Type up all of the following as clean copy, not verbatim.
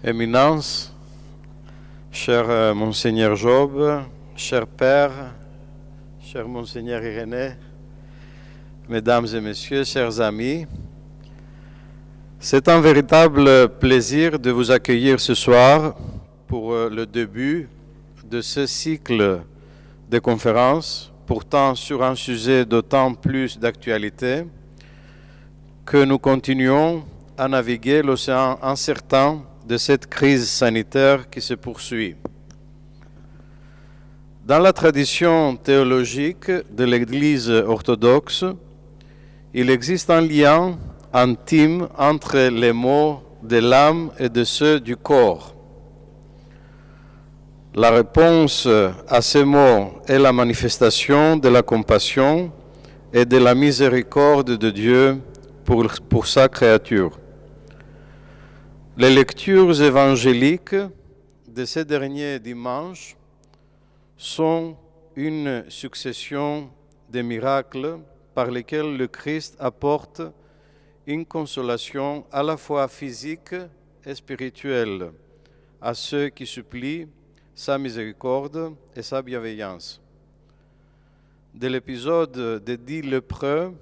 Éminence, cher Monseigneur Job, cher Père, cher Monseigneur Irénée, Mesdames et Messieurs, chers amis, c'est un véritable plaisir de vous accueillir ce soir pour le début de ce cycle de conférences, pourtant sur un sujet d'autant plus d'actualité que nous continuons à naviguer l'océan incertain de cette crise sanitaire qui se poursuit. Dans la tradition théologique de l'Église orthodoxe, il existe un lien intime entre les maux de l'âme et de ceux du corps. La réponse à ces mots est la manifestation de la compassion et de la miséricorde de Dieu pour sa créature. Les lectures évangéliques de ces derniers dimanches sont une succession de miracles par lesquels le Christ apporte une consolation à la fois physique et spirituelle à ceux qui supplient sa miséricorde et sa bienveillance. De l'épisode des 10 lépreux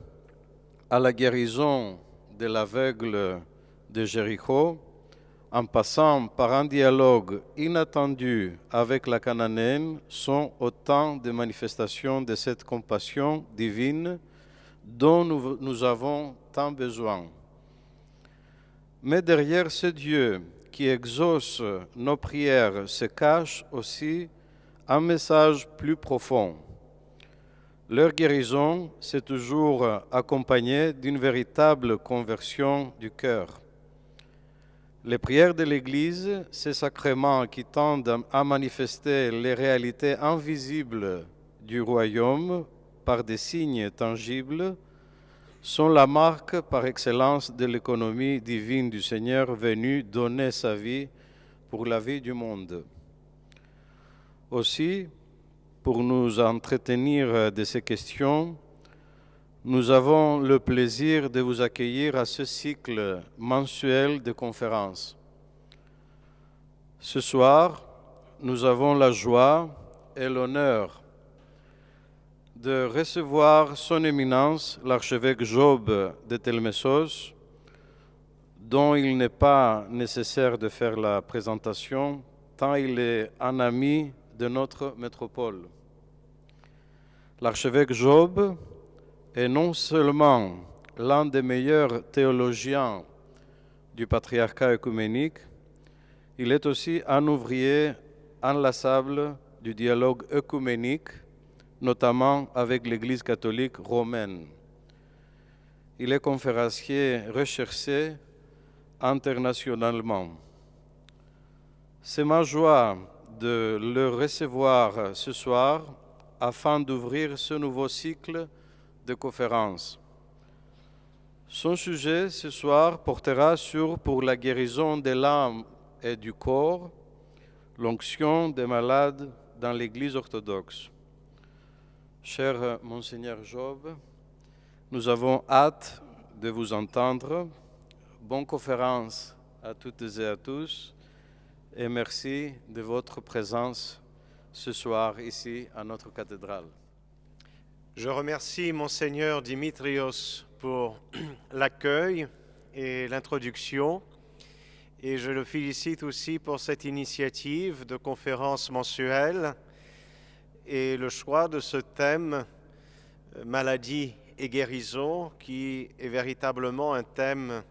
à la guérison de l'aveugle de Jéricho, en passant par un dialogue inattendu avec la Cananéenne, sont autant de manifestations de cette compassion divine dont nous avons tant besoin. Mais derrière ce Dieu qui exauce nos prières se cache aussi un message plus profond. Leur guérison s'est toujours accompagnée d'une véritable conversion du cœur. Les prières de l'Église, ces sacrements qui tendent à manifester les réalités invisibles du royaume par des signes tangibles, sont la marque par excellence de l'économie divine du Seigneur venu donner sa vie pour la vie du monde. Aussi, pour nous entretenir de ces questions, nous avons le plaisir de vous accueillir à ce cycle mensuel de conférences. Ce soir, nous avons la joie et l'honneur de recevoir son éminence, l'archevêque Job de Telmessos, dont il n'est pas nécessaire de faire la présentation, tant il est un ami de notre métropole. L'archevêque Job est non seulement l'un des meilleurs théologiens du patriarcat œcuménique, il est aussi un ouvrier inlassable du dialogue œcuménique, notamment avec l'Église catholique romaine. Il est conférencier recherché internationalement. C'est ma joie de le recevoir ce soir afin d'ouvrir ce nouveau cycle de conférences. Son sujet ce soir portera sur pour la guérison de l'âme et du corps, l'onction des malades dans l'Église orthodoxe. Cher Monseigneur Job, nous avons hâte de vous entendre. Bonne conférence à toutes et à tous et merci de votre présence ce soir ici à notre cathédrale. Je remercie Monseigneur Dimitrios pour l'accueil et l'introduction et je le félicite aussi pour cette initiative de conférence mensuelle et le choix de ce thème maladie et guérison qui est véritablement un thème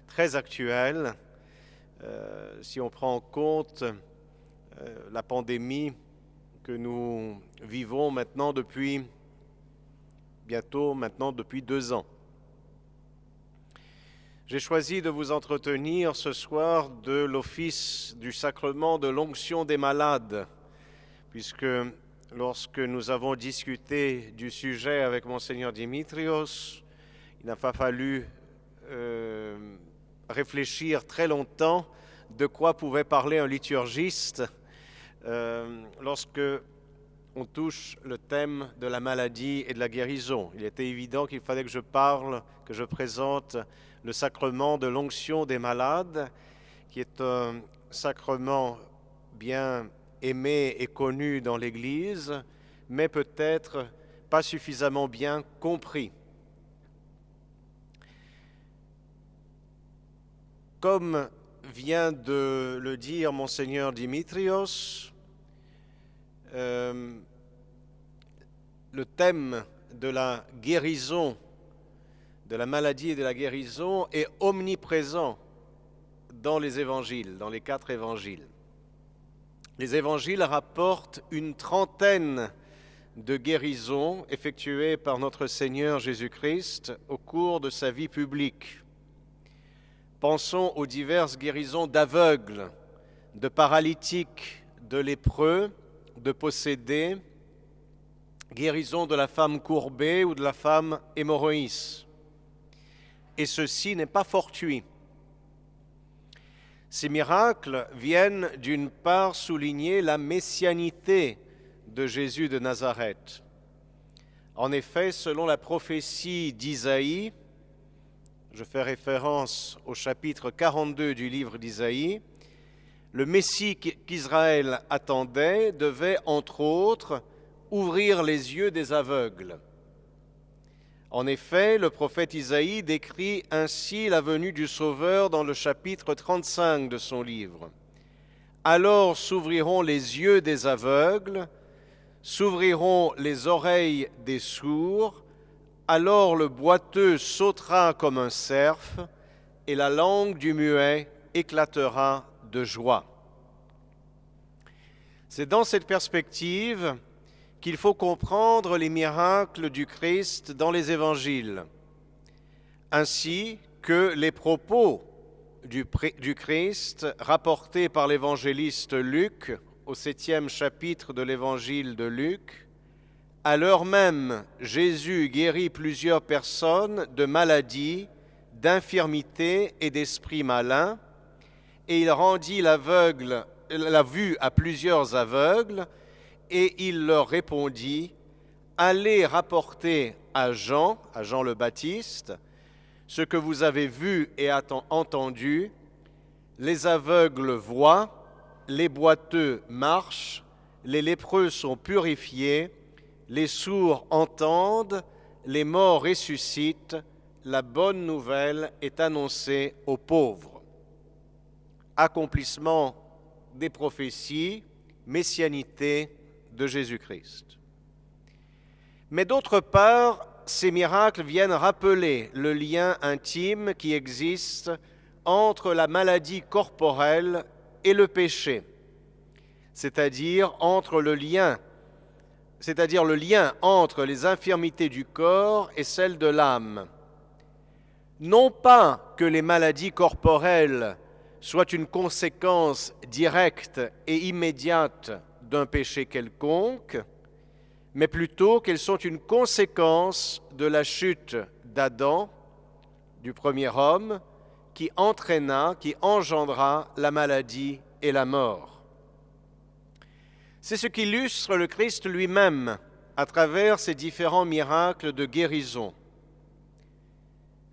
très actuel si on prend en compte la pandémie que nous vivons maintenant depuis 2 ans. J'ai choisi de vous entretenir ce soir de l'office du sacrement de l'onction des malades, puisque lorsque nous avons discuté du sujet avec Monseigneur Dimitrios, il n'a pas fallu réfléchir très longtemps de quoi pouvait parler un liturgiste lorsque on touche le thème de la maladie et de la guérison. Il était évident qu'il fallait que je présente le sacrement de l'onction des malades, qui est un sacrement bien aimé et connu dans l'Église, mais peut-être pas suffisamment bien compris. Comme vient de le dire Monseigneur Dimitrios, le thème de la guérison, de la maladie et de la guérison est omniprésent dans les évangiles, dans les 4 évangiles. Les évangiles rapportent une trentaine de guérisons effectuées par notre Seigneur Jésus-Christ au cours de sa vie publique. Pensons aux diverses guérisons d'aveugles, de paralytiques, de lépreux, de possédés, guérison de la femme courbée ou de la femme hémorroïs. Et ceci n'est pas fortuit. Ces miracles viennent d'une part souligner la messianité de Jésus de Nazareth. En effet, selon la prophétie d'Isaïe, je fais référence au chapitre 42 du livre d'Isaïe, le Messie qu'Israël attendait devait, entre autres, ouvrir les yeux des aveugles. En effet, le prophète Isaïe décrit ainsi la venue du Sauveur dans le chapitre 35 de son livre. « Alors s'ouvriront les yeux des aveugles, s'ouvriront les oreilles des sourds, alors le boiteux sautera comme un cerf, et la langue du muet éclatera de joie. » C'est dans cette perspective qu'il faut comprendre les miracles du Christ dans les évangiles, ainsi que les propos du Christ rapportés par l'évangéliste Luc au 7e chapitre de l'évangile de Luc. À l'heure même, Jésus guérit plusieurs personnes de maladies, d'infirmités et d'esprits malins, et il rendit la vue à plusieurs aveugles, et il leur répondit, « Allez rapporter à Jean le Baptiste, ce que vous avez vu et entendu. Les aveugles voient, les boiteux marchent, les lépreux sont purifiés, les sourds entendent, les morts ressuscitent, la bonne nouvelle est annoncée aux pauvres. » Accomplissement des prophéties, messianité de Jésus-Christ. Mais d'autre part, ces miracles viennent rappeler le lien intime qui existe entre la maladie corporelle et le péché, c'est-à-dire le lien entre les infirmités du corps et celles de l'âme. Non pas que les maladies corporelles soient une conséquence directe et immédiate d'un péché quelconque, mais plutôt qu'elles sont une conséquence de la chute d'Adam, du premier homme, qui engendra la maladie et la mort. C'est ce qu'illustre le Christ lui-même à travers ses différents miracles de guérison.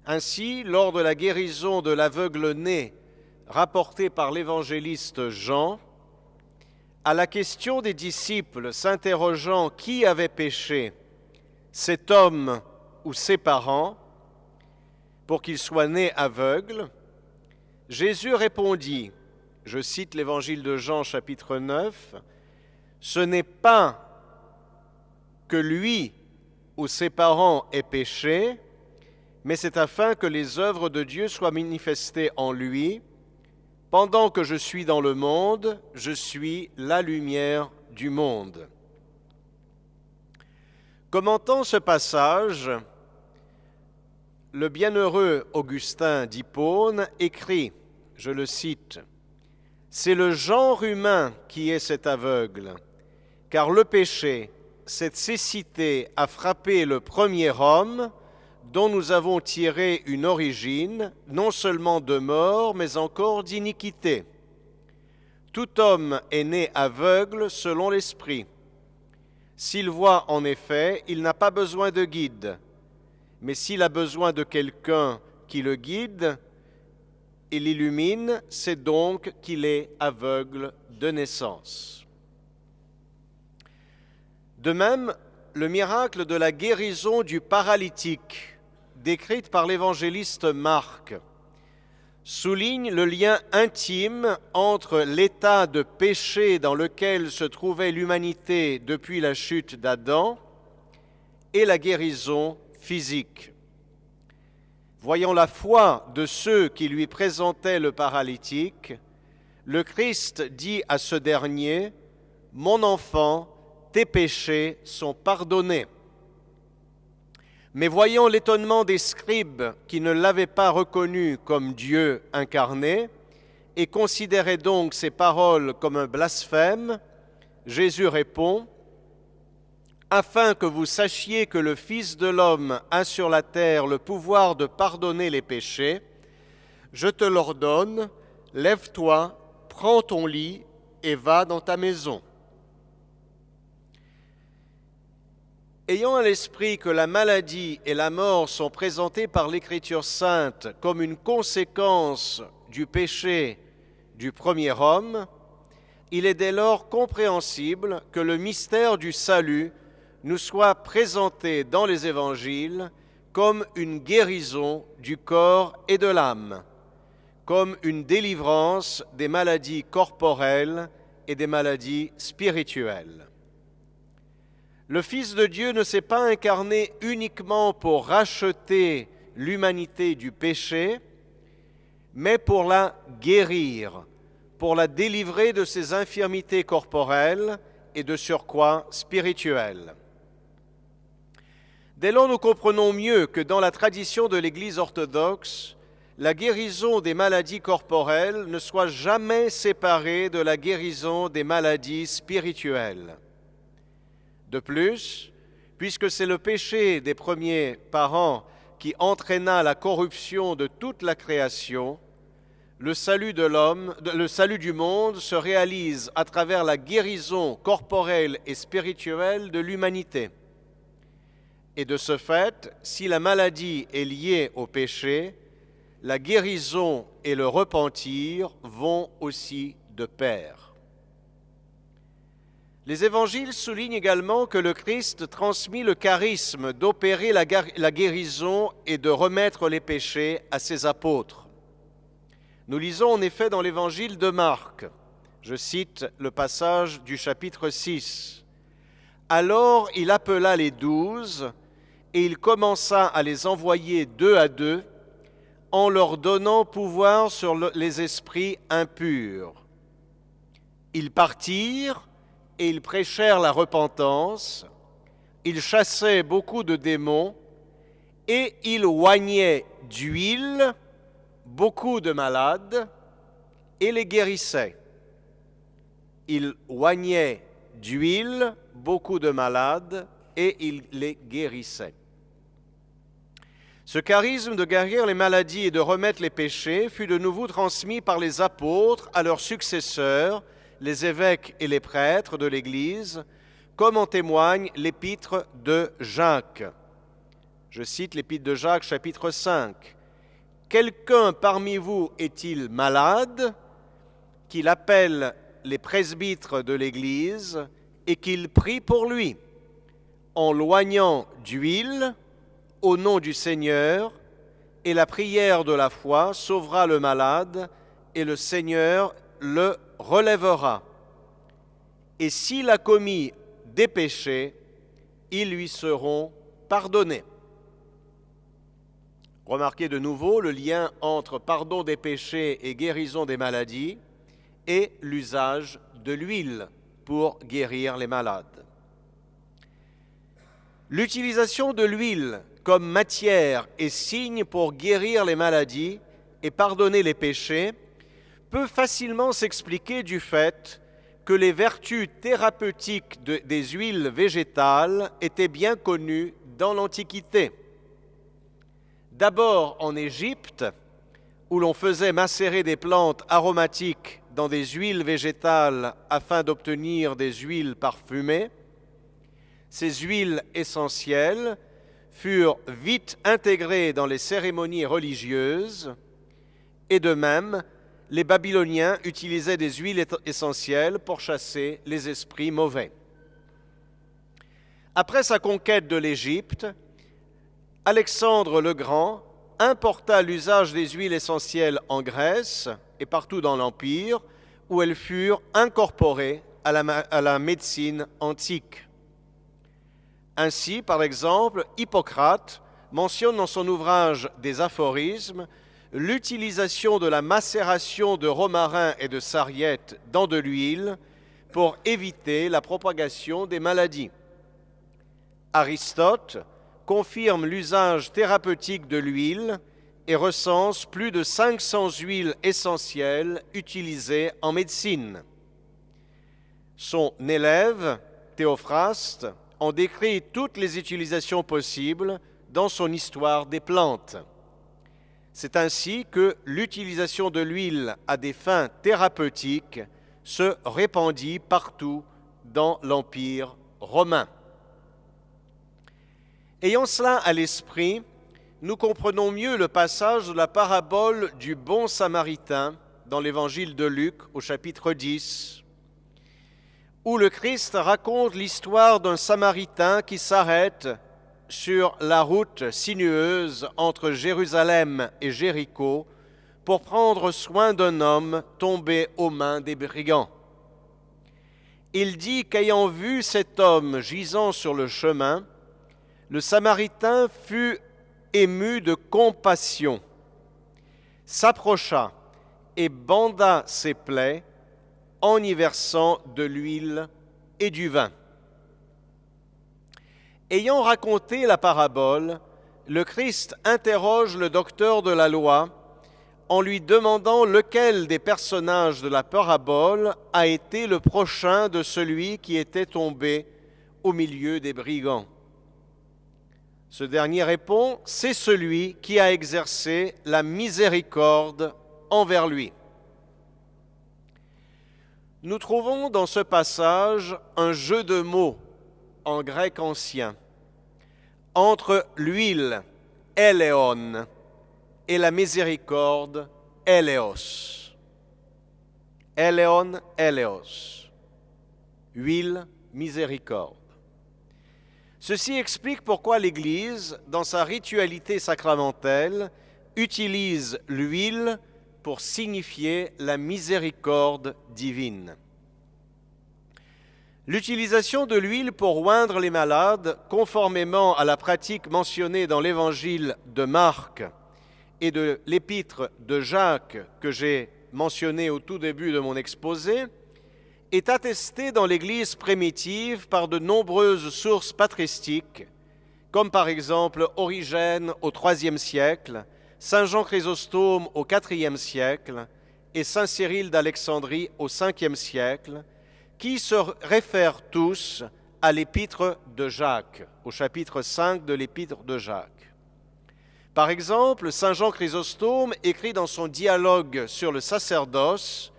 Ainsi, lors de la guérison de l'aveugle-né rapportée par l'évangéliste Jean, à la question des disciples s'interrogeant qui avait péché, cet homme ou ses parents, pour qu'il soit né aveugle, Jésus répondit, je cite l'évangile de Jean chapitre 9, « Ce n'est pas que lui ou ses parents aient péché, mais c'est afin que les œuvres de Dieu soient manifestées en lui. Pendant que je suis dans le monde, je suis la lumière du monde. » Commentant ce passage, le bienheureux Augustin d'Hippone écrit, je le cite, « C'est le genre humain qui est cet aveugle, car le péché, cette cécité a frappé le premier homme, dont nous avons tiré une origine, non seulement de mort, mais encore d'iniquité. Tout homme est né aveugle selon l'esprit. S'il voit en effet, il n'a pas besoin de guide, mais s'il a besoin de quelqu'un qui le guide, et l'illumine, c'est donc qu'il est aveugle de naissance. De même, le miracle de la guérison du paralytique, décrite par l'évangéliste Marc, souligne le lien intime entre l'état de péché dans lequel se trouvait l'humanité depuis la chute d'Adam et la guérison physique. Voyant la foi de ceux qui lui présentaient le paralytique, le Christ dit à ce dernier : « Mon enfant, tes péchés sont pardonnés. » Mais voyant l'étonnement des scribes qui ne l'avaient pas reconnu comme Dieu incarné et considéraient donc ces paroles comme un blasphème, Jésus répond : « Afin que vous sachiez que le Fils de l'homme a sur la terre le pouvoir de pardonner les péchés, je te l'ordonne, lève-toi, prends ton lit et va dans ta maison. » Ayant à l'esprit que la maladie et la mort sont présentées par l'Écriture sainte comme une conséquence du péché du premier homme, il est dès lors compréhensible que le mystère du salut nous soit présenté dans les évangiles comme une guérison du corps et de l'âme, comme une délivrance des maladies corporelles et des maladies spirituelles. Le Fils de Dieu ne s'est pas incarné uniquement pour racheter l'humanité du péché, mais pour la guérir, pour la délivrer de ses infirmités corporelles et de surcroît spirituelles. Dès lors, nous comprenons mieux que dans la tradition de l'Église orthodoxe, la guérison des maladies corporelles ne soit jamais séparée de la guérison des maladies spirituelles. De plus, puisque c'est le péché des premiers parents qui entraîna la corruption de toute la création, le salut de l'homme, le salut du monde se réalise à travers la guérison corporelle et spirituelle de l'humanité. Et de ce fait, si la maladie est liée au péché, la guérison et le repentir vont aussi de pair. Les évangiles soulignent également que le Christ transmit le charisme d'opérer la guérison et de remettre les péchés à ses apôtres. Nous lisons en effet dans l'évangile de Marc, je cite le passage du chapitre 6. « Alors il appela les 12 et il commença à les envoyer 2 à 2 en leur donnant pouvoir sur les esprits impurs. Ils partirent et ils prêchèrent la repentance, ils chassaient beaucoup de démons et ils oignaient d'huile beaucoup de malades et les guérissaient. » Ils oignaient d'huile beaucoup de malades et ils les guérissaient. Ce charisme de guérir les maladies et de remettre les péchés fut de nouveau transmis par les apôtres à leurs successeurs, les évêques et les prêtres de l'Église, comme en témoigne l'épître de Jacques. Je cite l'épître de Jacques, chapitre 5. « Quelqu'un parmi vous est-il malade, qu'il appelle les presbytres de l'Église et qu'il prie pour lui, en l'oignant d'huile au nom du Seigneur, et la prière de la foi sauvera le malade, et le Seigneur le relèvera. Et s'il a commis des péchés, ils lui seront pardonnés. » Remarquez de nouveau le lien entre pardon des péchés et guérison des maladies et l'usage de l'huile pour guérir les malades. L'utilisation de l'huile comme matière et signe pour guérir les maladies et pardonner les péchés peut facilement s'expliquer du fait que les vertus thérapeutiques des huiles végétales étaient bien connues dans l'Antiquité. D'abord en Égypte, où l'on faisait macérer des plantes aromatiques dans des huiles végétales afin d'obtenir des huiles parfumées. Ces huiles essentielles furent vite intégrées dans les cérémonies religieuses Et de même, les Babyloniens utilisaient des huiles essentielles pour chasser les esprits mauvais. Après sa conquête de l'Égypte, Alexandre le Grand importa l'usage des huiles essentielles en Grèce et partout dans l'Empire, où elles furent incorporées à la médecine antique. Ainsi, par exemple, Hippocrate mentionne dans son ouvrage des aphorismes l'utilisation de la macération de romarin et de sarriette dans de l'huile pour éviter la propagation des maladies. Aristote confirme l'usage thérapeutique de l'huile et recense plus de 500 huiles essentielles utilisées en médecine. Son élève, Théophraste, en décrit toutes les utilisations possibles dans son Histoire des plantes. C'est ainsi que l'utilisation de l'huile à des fins thérapeutiques se répandit partout dans l'Empire romain. Ayant cela à l'esprit, nous comprenons mieux le passage de la parabole du bon samaritain dans l'évangile de Luc au chapitre 10, où le Christ raconte l'histoire d'un samaritain qui s'arrête sur la route sinueuse entre Jérusalem et Jéricho pour prendre soin d'un homme tombé aux mains des brigands. Il dit qu'ayant vu cet homme gisant sur le chemin, le Samaritain fut ému de compassion, s'approcha et banda ses plaies en y versant de l'huile et du vin. Ayant raconté la parabole, le Christ interroge le docteur de la loi en lui demandant lequel des personnages de la parabole a été le prochain de celui qui était tombé au milieu des brigands. Ce dernier répond, c'est celui qui a exercé la miséricorde envers lui. Nous trouvons dans ce passage un jeu de mots en grec ancien entre l'huile, éléon, et la miséricorde, éléos. Éléon, éléos. Huile, miséricorde. Ceci explique pourquoi l'Église, dans sa ritualité sacramentelle, utilise l'huile pour signifier la miséricorde divine. L'utilisation de l'huile pour oindre les malades, conformément à la pratique mentionnée dans l'Évangile de Marc et de l'Épître de Jacques que j'ai mentionné au tout début de mon exposé, est attestée dans l'Église primitive par de nombreuses sources patristiques, comme par exemple Origène au IIIe siècle, Saint Jean Chrysostome au IVe siècle et Saint Cyril d'Alexandrie au Ve siècle, qui se réfèrent tous à l'Épître de Jacques, au chapitre 5 de l'Épître de Jacques. Par exemple, Saint Jean Chrysostome écrit dans son dialogue sur le sacerdoce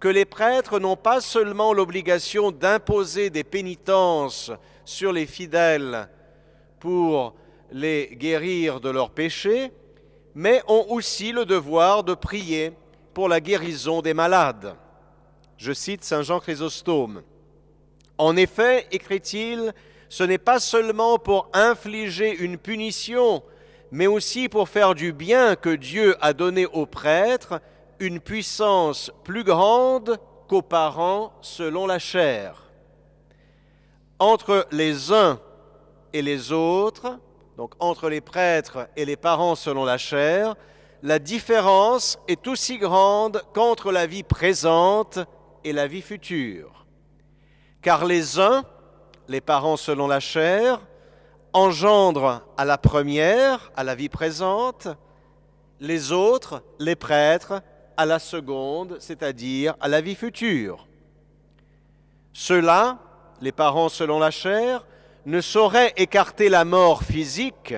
que les prêtres n'ont pas seulement l'obligation d'imposer des pénitences sur les fidèles pour les guérir de leurs péchés, mais ont aussi le devoir de prier pour la guérison des malades. Je cite Saint Jean Chrysostome. En effet, écrit-il, ce n'est pas seulement pour infliger une punition, mais aussi pour faire du bien que Dieu a donné aux prêtres une puissance plus grande qu'aux parents selon la chair. Entre les uns et les autres, donc entre les prêtres et les parents selon la chair, la différence est aussi grande qu'entre la vie présente et la vie future. Car les uns, les parents selon la chair, engendrent à la première, à la vie présente, les autres, les prêtres, à la seconde, c'est-à-dire à la vie future. Ceux-là, les parents selon la chair, ne sauraient écarter la mort physique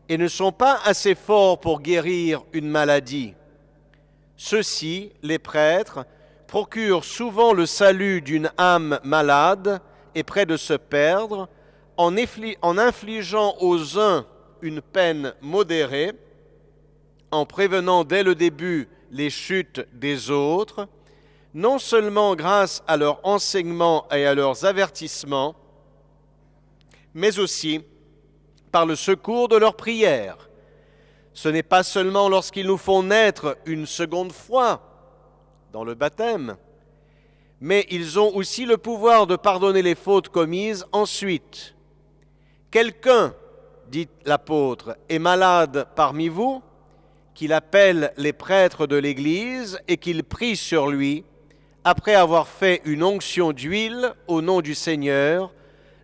et ne sont pas assez forts pour guérir une maladie. Ceux-ci, les prêtres, procurent souvent le salut d'une âme malade et près de se perdre en infligeant aux uns une peine modérée, en prévenant dès le début les chutes des autres, non seulement grâce à leur enseignement et à leurs avertissements, mais aussi par le secours de leurs prières. Ce n'est pas seulement lorsqu'ils nous font naître une seconde fois dans le baptême, mais ils ont aussi le pouvoir de pardonner les fautes commises ensuite. Quelqu'un, dit l'apôtre, est malade parmi vous, qu'il appelle les prêtres de l'Église et qu'il prie sur lui, après avoir fait une onction d'huile au nom du Seigneur.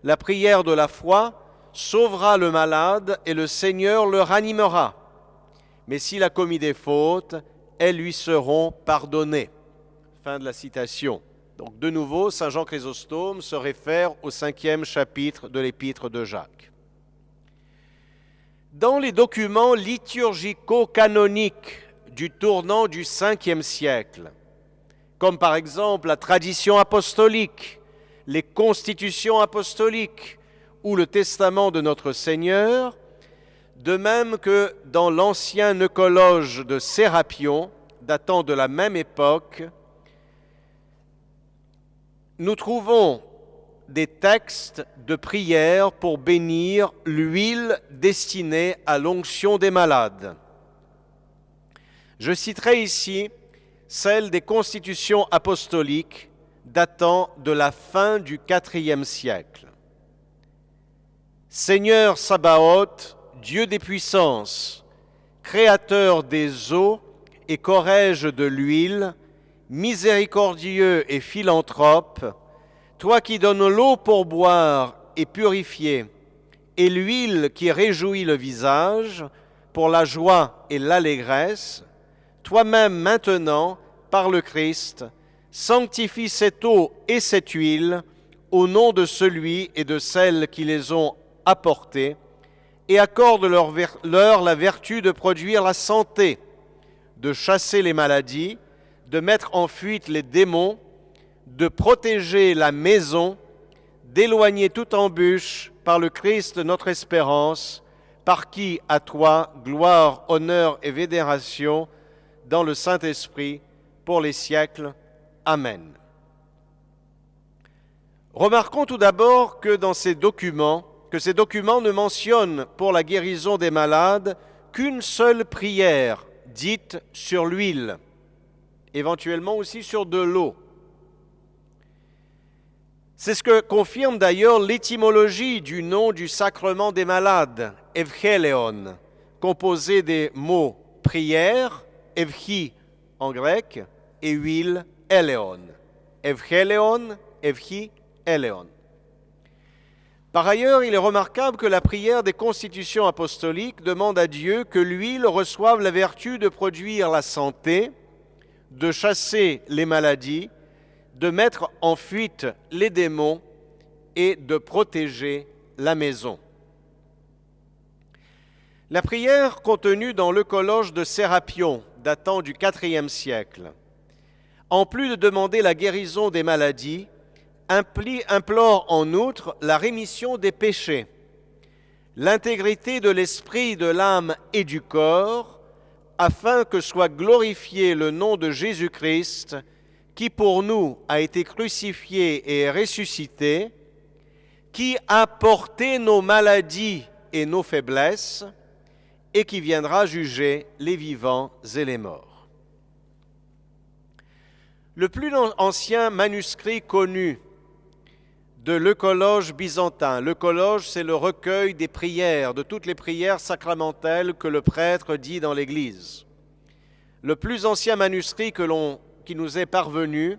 La prière de la foi sauvera le malade et le Seigneur le ranimera. Mais s'il a commis des fautes, elles lui seront pardonnées. Fin de la citation. Donc de nouveau, Saint Jean Chrysostome se réfère au 5e chapitre de l'Épître de Jacques. Dans les documents liturgico-canoniques du tournant du 5e siècle, comme par exemple la tradition apostolique, les constitutions apostoliques ou le testament de notre Seigneur, de même que dans l'ancien Eucologe de Sérapion, datant de la même époque, nous trouvons des textes de prière pour bénir l'huile destinée à l'onction des malades. Je citerai ici celle des constitutions apostoliques datant de la fin du IVe siècle. Seigneur Sabaoth, Dieu des puissances, Créateur des eaux et corrège de l'huile, miséricordieux et philanthrope, toi qui donnes l'eau pour boire et purifier, et l'huile qui réjouit le visage, pour la joie et l'allégresse, toi-même maintenant, par le Christ, sanctifie cette eau et cette huile au nom de celui et de celles qui les ont apportées, et accorde leur la vertu de produire la santé, de chasser les maladies, de mettre en fuite les démons, de protéger la maison, d'éloigner toute embûche par le Christ notre espérance, par qui, à toi, gloire, honneur et vénération, dans le Saint-Esprit, pour les siècles. Amen. Remarquons tout d'abord que ces documents ne mentionnent pour la guérison des malades qu'une seule prière, dite sur l'huile, éventuellement aussi sur de l'eau. C'est ce que confirme d'ailleurs l'étymologie du nom du sacrement des malades, Evcheleon, composé des mots prière, Evchi en grec, et huile, Eleon. Evcheleon, Evchi, Eleon. Par ailleurs, il est remarquable que la prière des constitutions apostoliques demande à Dieu que l'huile reçoive la vertu de produire la santé, de chasser les maladies, de mettre en fuite les démons et de protéger la maison. La prière contenue dans l'Eucologe de Sérapion, datant du IVe siècle, en plus de demander la guérison des maladies, implore en outre la rémission des péchés, l'intégrité de l'esprit, de l'âme et du corps, afin que soit glorifié le nom de Jésus-Christ, qui pour nous a été crucifié et ressuscité, qui a porté nos maladies et nos faiblesses, et qui viendra juger les vivants et les morts. Le plus ancien manuscrit connu de l'Eucologe byzantin. L'Eucologe, c'est le recueil des prières, de toutes les prières sacramentelles que le prêtre dit dans l'Église. Le plus ancien manuscrit qui nous est parvenu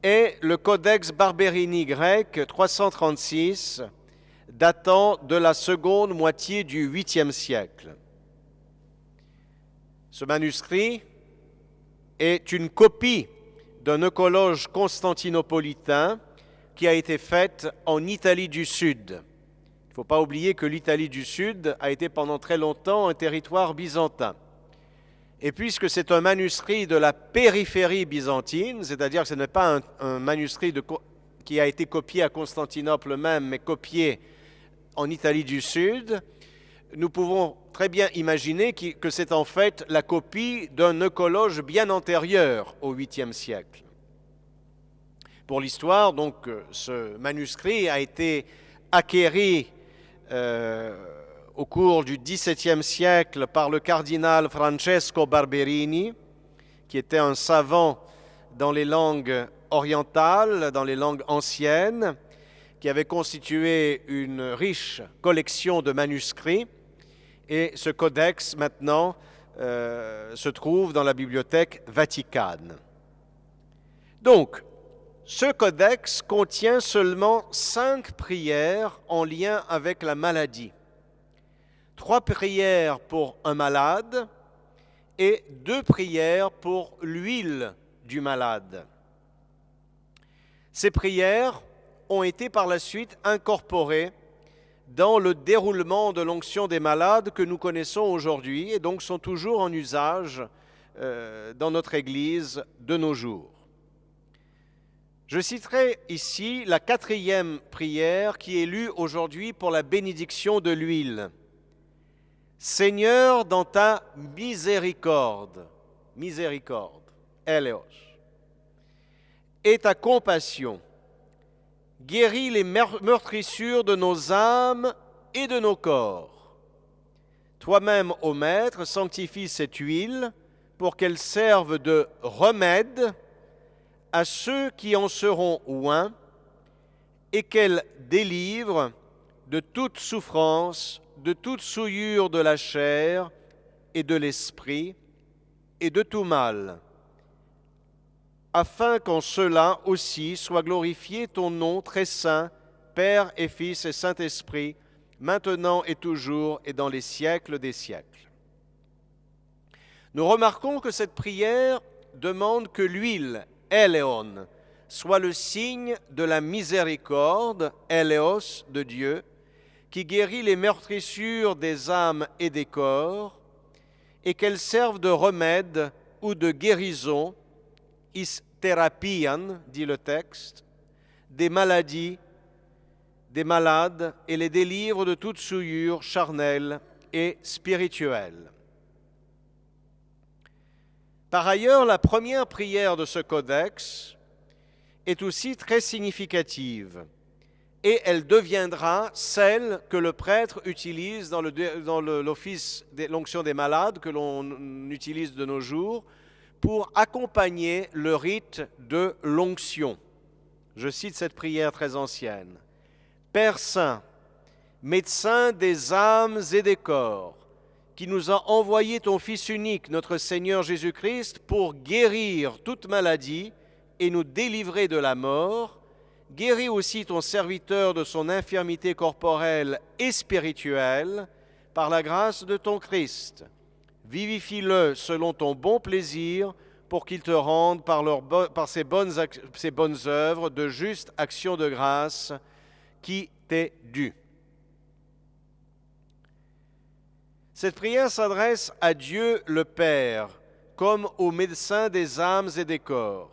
est le Codex Barberini grec 336, datant de la seconde moitié du 8e siècle. Ce manuscrit est une copie d'un Eucologe constantinopolitain qui a été faite en Italie du Sud. Il ne faut pas oublier que l'Italie du Sud a été pendant très longtemps un territoire byzantin. Et puisque c'est un manuscrit de la périphérie byzantine, c'est-à-dire que ce n'est pas un manuscrit qui a été copié à Constantinople même, mais copié en Italie du Sud, nous pouvons très bien imaginer que c'est en fait la copie d'un eucologe bien antérieur au 8e siècle. Pour l'histoire, donc, ce manuscrit a été acquéri au cours du XVIIe siècle par le cardinal Francesco Barberini, qui était un savant dans les langues orientales, dans les langues anciennes, qui avait constitué une riche collection de manuscrits. Et ce codex, maintenant, se trouve dans la bibliothèque Vaticane. Donc, ce codex contient seulement 5 prières en lien avec la maladie. 3 prières pour un malade et 2 prières pour l'huile du malade. Ces prières ont été par la suite incorporées dans le déroulement de l'onction des malades que nous connaissons aujourd'hui et donc sont toujours en usage dans notre Église de nos jours. Je citerai ici la 4e prière qui est lue aujourd'hui pour la bénédiction de l'huile. Seigneur, dans ta miséricorde, Eleos, et ta compassion, guéris les meurtrissures de nos âmes et de nos corps. Toi-même, ô Maître, sanctifie cette huile pour qu'elle serve de remède à ceux qui en seront oints et qu'elle délivre de toute souffrance, de toute souillure de la chair et de l'esprit et de tout mal, afin qu'en cela aussi soit glorifié ton nom très saint, Père et Fils et Saint-Esprit, maintenant et toujours et dans les siècles des siècles. Nous remarquons que cette prière demande que l'huile, Eleon, soit le signe de la miséricorde, Eleos, de Dieu, qui guérit les meurtrissures des âmes et des corps, et qu'elle serve de remède ou de guérison, therapian, dit le texte, des maladies, des malades, et les délivre de toute souillure charnelle et spirituelle. Par ailleurs, la première prière de ce codex est aussi très significative et elle deviendra celle que le prêtre utilise dans l'office de l'onction des malades que l'on utilise de nos jours pour accompagner le rite de l'onction. Je cite cette prière très ancienne. Père Saint, médecin des âmes et des corps, qui nous a envoyé ton Fils unique, notre Seigneur Jésus-Christ, pour guérir toute maladie et nous délivrer de la mort, guéris aussi ton serviteur de son infirmité corporelle et spirituelle par la grâce de ton Christ. Vivifie-le selon ton bon plaisir pour qu'il te rende par ses bonnes œuvres de justes actions de grâce qui t'est due. Cette prière s'adresse à Dieu le Père, comme au médecin des âmes et des corps,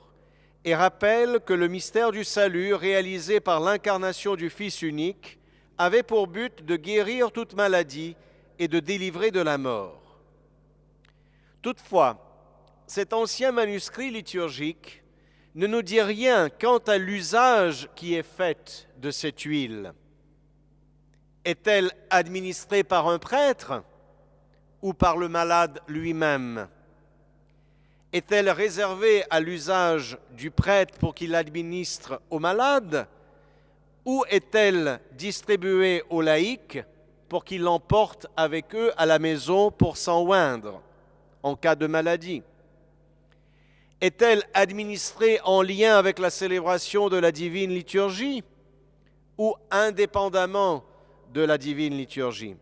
et rappelle que le mystère du salut réalisé par l'incarnation du Fils unique avait pour but de guérir toute maladie et de délivrer de la mort. Toutefois, cet ancien manuscrit liturgique ne nous dit rien quant à l'usage qui est fait de cette huile. Est-elle administrée par un prêtre ou par le malade lui-même? Est-elle réservée à l'usage du prêtre pour qu'il l'administre au malade ou est-elle distribuée aux laïcs pour qu'ils l'emportent avec eux à la maison pour s'en oindre en cas de maladie? Est-elle administrée en lien avec la célébration de la divine liturgie ou indépendamment de la divine liturgie?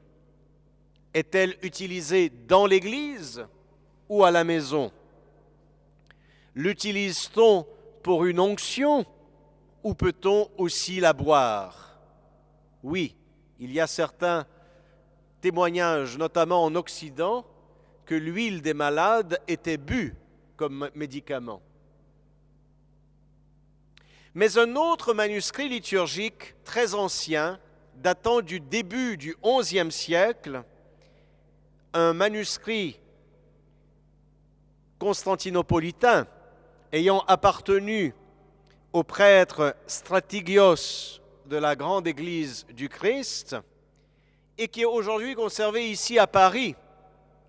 Est-elle utilisée dans l'Église ou à la maison? L'utilise-t-on pour une onction ou peut-on aussi la boire? Oui, il y a certains témoignages, notamment en Occident, que l'huile des malades était bue comme médicament. Mais un autre manuscrit liturgique très ancien, datant du début du XIe siècle, un manuscrit constantinopolitain ayant appartenu au prêtre Stratigios de la grande église du Christ et qui est aujourd'hui conservé ici à Paris,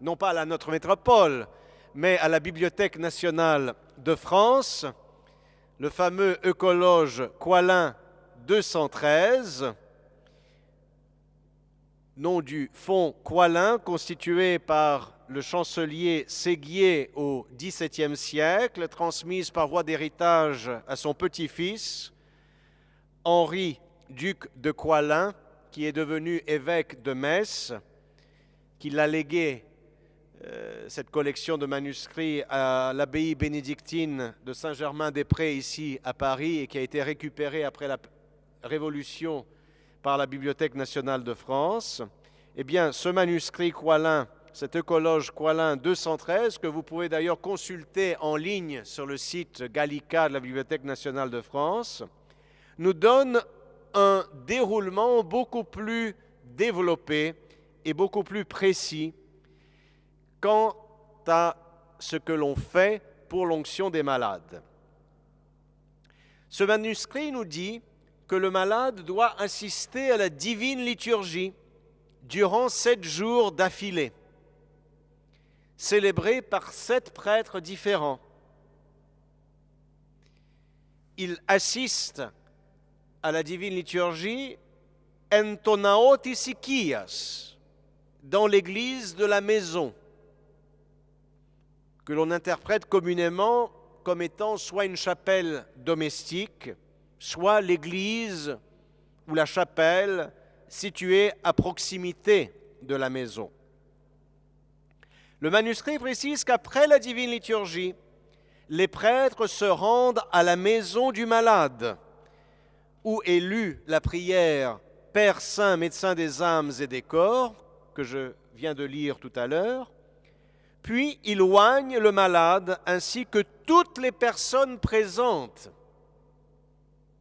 non pas à notre métropole, mais à la Bibliothèque nationale de France, le fameux Eucologe Qualin 213, nom du fonds Qualin constitué par le chancelier Séguier au XVIIe siècle, transmise par voie d'héritage à son petit-fils, Henri, duc de Qualin, qui est devenu évêque de Metz, qui l'a légué, cette collection de manuscrits, à l'abbaye bénédictine de Saint-Germain-des-Prés, ici à Paris, et qui a été récupérée après la Révolution par la Bibliothèque nationale de France. Eh bien, ce manuscrit Qualin, cet Eucologe Qualin 213, que vous pouvez d'ailleurs consulter en ligne sur le site Gallica de la Bibliothèque nationale de France, nous donne un déroulement beaucoup plus développé et beaucoup plus précis quant à ce que l'on fait pour l'onction des malades. Ce manuscrit nous dit que le malade doit assister à la divine liturgie durant 7 jours d'affilée, célébrée par 7 prêtres différents. Il assiste à la divine liturgie en tonaotis ikias, dans l'église de la maison, que l'on interprète communément comme étant soit une chapelle domestique, soit l'église ou la chapelle située à proximité de la maison. Le manuscrit précise qu'après la divine liturgie, les prêtres se rendent à la maison du malade, où est lue la prière « Père Saint, médecin des âmes et des corps » que je viens de lire tout à l'heure, puis ils oignent le malade ainsi que toutes les personnes présentes.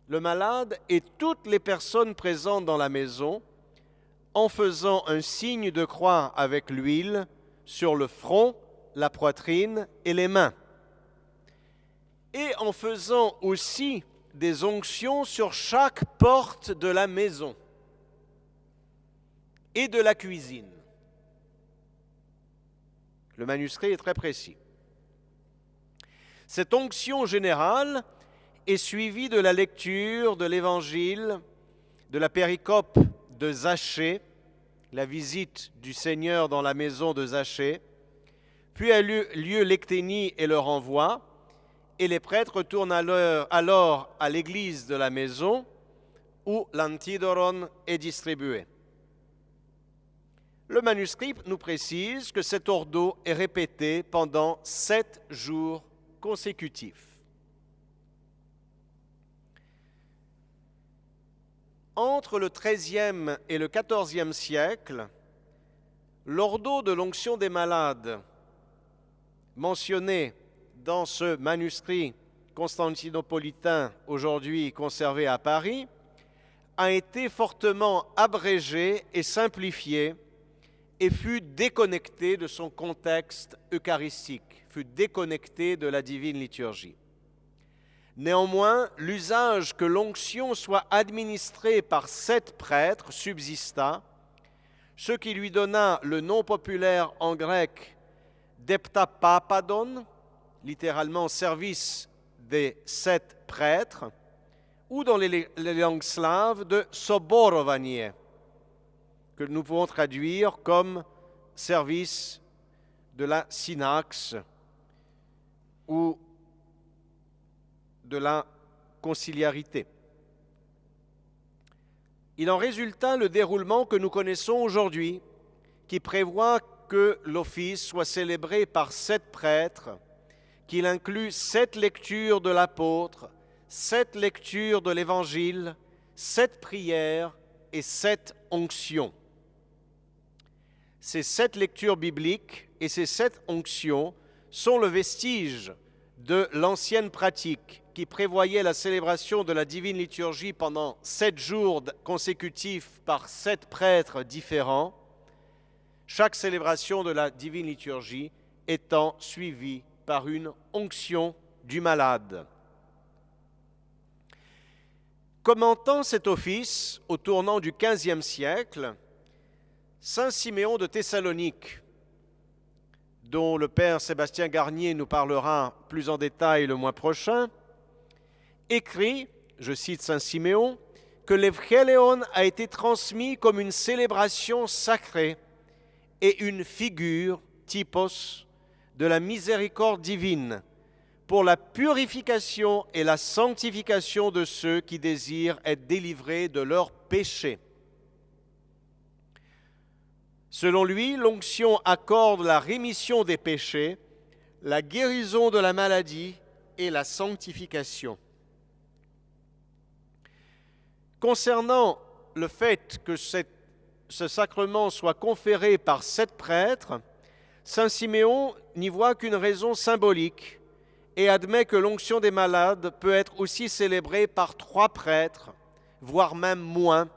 Le malade et toutes les personnes présentes dans la maison, en faisant un signe de croix avec l'huile sur le front, la poitrine et les mains, et en faisant aussi des onctions sur chaque porte de la maison et de la cuisine. Le manuscrit est très précis. Cette onction générale est suivie de la lecture de l'Évangile, de la péricope de Zachée, la visite du Seigneur dans la maison de Zachée, puis a lieu l'ecténie et le renvoi, et les prêtres retournent alors à l'église de la maison où l'antidoron est distribué. Le manuscrit nous précise que cet ordo est répété pendant 7 jours consécutifs. Entre le XIIIe et le XIVe siècle, l'ordo de l'onction des malades, mentionné dans ce manuscrit constantinopolitain aujourd'hui conservé à Paris, a été fortement abrégé et simplifié et fut déconnecté de son contexte eucharistique, fut déconnecté de la divine liturgie. Néanmoins, l'usage que l'onction soit administrée par 7 prêtres subsista, ce qui lui donna le nom populaire en grec d'heptapapadon, littéralement service des 7 prêtres, ou dans les langues slaves de soborovanie, que nous pouvons traduire comme service de la synaxe ou de la conciliarité. Il en résulta le déroulement que nous connaissons aujourd'hui, qui prévoit que l'office soit célébré par 7 prêtres, qu'il inclut 7 lectures de l'apôtre, 7 lectures de l'Évangile, 7 prières et 7 onctions. Ces 7 lectures bibliques et ces 7 onctions sont le vestige de l'ancienne pratique qui prévoyait la célébration de la divine liturgie pendant 7 jours consécutifs par 7 prêtres différents, chaque célébration de la divine liturgie étant suivie par une onction du malade. Commentant cet office au tournant du XVe siècle, saint Siméon de Thessalonique, dont le père Sébastien Garnier nous parlera plus en détail le mois prochain, écrit, je cite saint Siméon, que l'Evangélion a été transmis comme une célébration sacrée et une figure, typos, de la miséricorde divine pour la purification et la sanctification de ceux qui désirent être délivrés de leurs péchés. Selon lui, l'onction accorde la rémission des péchés, la guérison de la maladie et la sanctification. Concernant le fait que ce sacrement soit conféré par 7 prêtres, saint Siméon n'y voit qu'une raison symbolique et admet que l'onction des malades peut être aussi célébrée par 3 prêtres, voire même moins,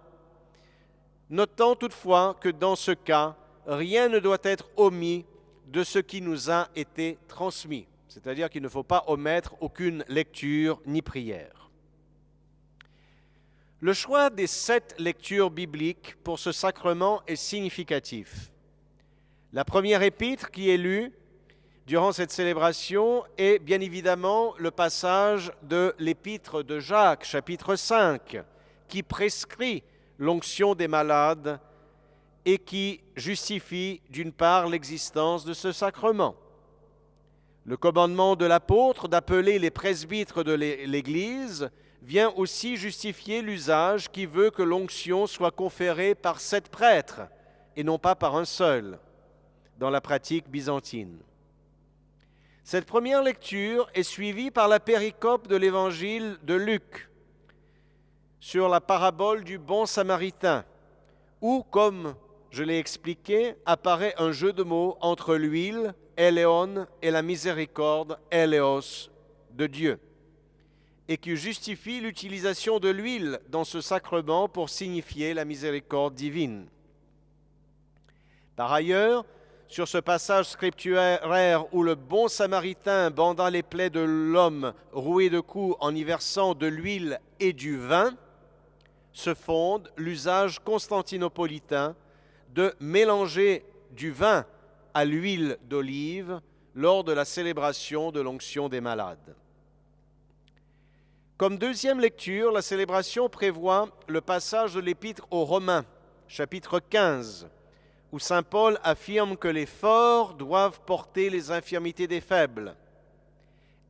notant toutefois que dans ce cas, rien ne doit être omis de ce qui nous a été transmis, c'est-à-dire qu'il ne faut pas omettre aucune lecture ni prière. Le choix des 7 lectures bibliques pour ce sacrement est significatif. La première épître qui est lue durant cette célébration est bien évidemment le passage de l'épître de Jacques, chapitre 5, qui prescrit l'onction des malades et qui justifie d'une part l'existence de ce sacrement. Le commandement de l'apôtre d'appeler les presbytres de l'Église vient aussi justifier l'usage qui veut que l'onction soit conférée par 7 prêtres et non pas par un seul, dans la pratique byzantine. Cette première lecture est suivie par la péricope de l'évangile de Luc sur la parabole du bon samaritain, où, comme je l'ai expliqué, apparaît un jeu de mots entre l'huile, éléon, et la miséricorde, éléos, de Dieu, et qui justifie l'utilisation de l'huile dans ce sacrement pour signifier la miséricorde divine. Par ailleurs, sur ce passage scripturaire où le bon samaritain banda les plaies de l'homme roué de coups en y versant de l'huile et du vin, se fonde l'usage constantinopolitain de mélanger du vin à l'huile d'olive lors de la célébration de l'onction des malades. Comme deuxième lecture, la célébration prévoit le passage de l'Épître aux Romains, chapitre 15, où saint Paul affirme que les forts doivent porter les infirmités des faibles,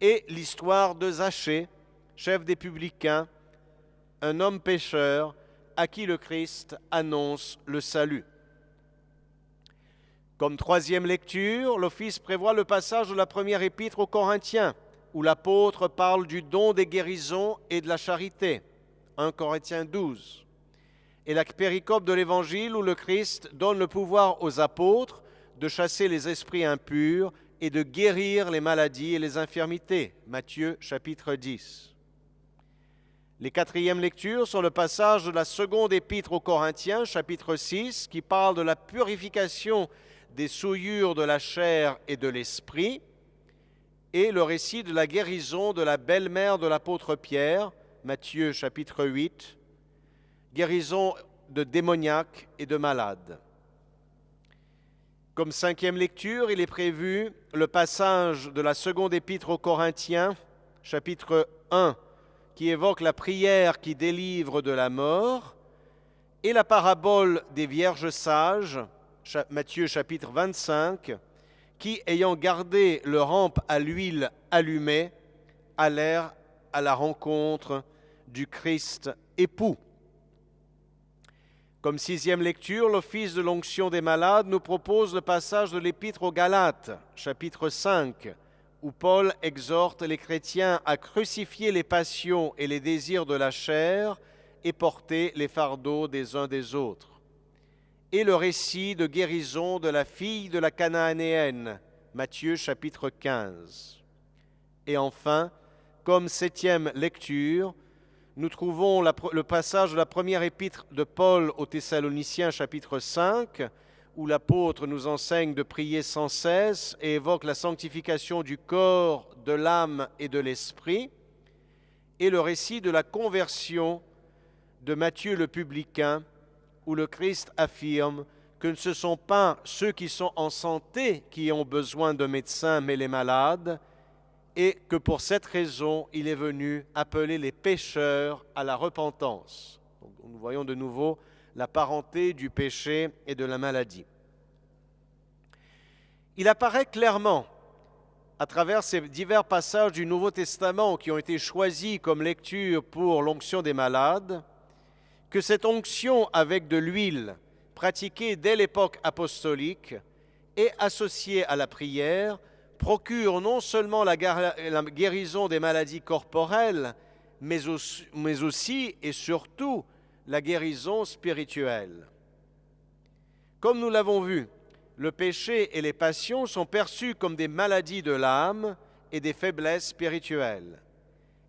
et l'histoire de Zachée, chef des publicains, un homme pécheur à qui le Christ annonce le salut. Comme troisième lecture, l'office prévoit le passage de la première épître aux Corinthiens, où l'apôtre parle du don des guérisons et de la charité, 1 Corinthiens 12, et la péricope de l'Évangile où le Christ donne le pouvoir aux apôtres de chasser les esprits impurs et de guérir les maladies et les infirmités, Matthieu chapitre 10. Les quatrièmes lectures sont le passage de la seconde épître aux Corinthiens, chapitre 6, qui parle de la purification des souillures de la chair et de l'esprit, et le récit de la guérison de la belle-mère de l'apôtre Pierre, Matthieu chapitre 8, guérison de démoniaques et de malades. Comme cinquième lecture, il est prévu le passage de la seconde épître aux Corinthiens, chapitre 1, qui évoque la prière qui délivre de la mort, et la parabole des vierges sages, Matthieu chapitre 25, qui, ayant gardé leur lampe à l'huile allumée, allèrent à la rencontre du Christ époux. Comme sixième lecture, l'office de l'onction des malades nous propose le passage de l'épître aux Galates, chapitre 5, où Paul exhorte les chrétiens à crucifier les passions et les désirs de la chair et porter les fardeaux des uns des autres. Et le récit de guérison de la fille de la Cananéenne, Matthieu chapitre 15. Et enfin, comme septième lecture, nous trouvons le passage de la première épître de Paul aux Thessaloniciens, chapitre 5, où l'apôtre nous enseigne de prier sans cesse et évoque la sanctification du corps, de l'âme et de l'esprit, et le récit de la conversion de Matthieu le publicain, où le Christ affirme que ce ne sont pas ceux qui sont en santé qui ont besoin de médecins, mais les malades, et que pour cette raison, il est venu appeler les pécheurs à la repentance. Donc, nous voyons de nouveau la parenté du péché et de la maladie. Il apparaît clairement, à travers ces divers passages du Nouveau Testament qui ont été choisis comme lecture pour l'onction des malades, que cette onction avec de l'huile, pratiquée dès l'époque apostolique et associée à la prière, procure non seulement la guérison des maladies corporelles, mais aussi et surtout la guérison spirituelle. Comme nous l'avons vu, le péché et les passions sont perçus comme des maladies de l'âme et des faiblesses spirituelles.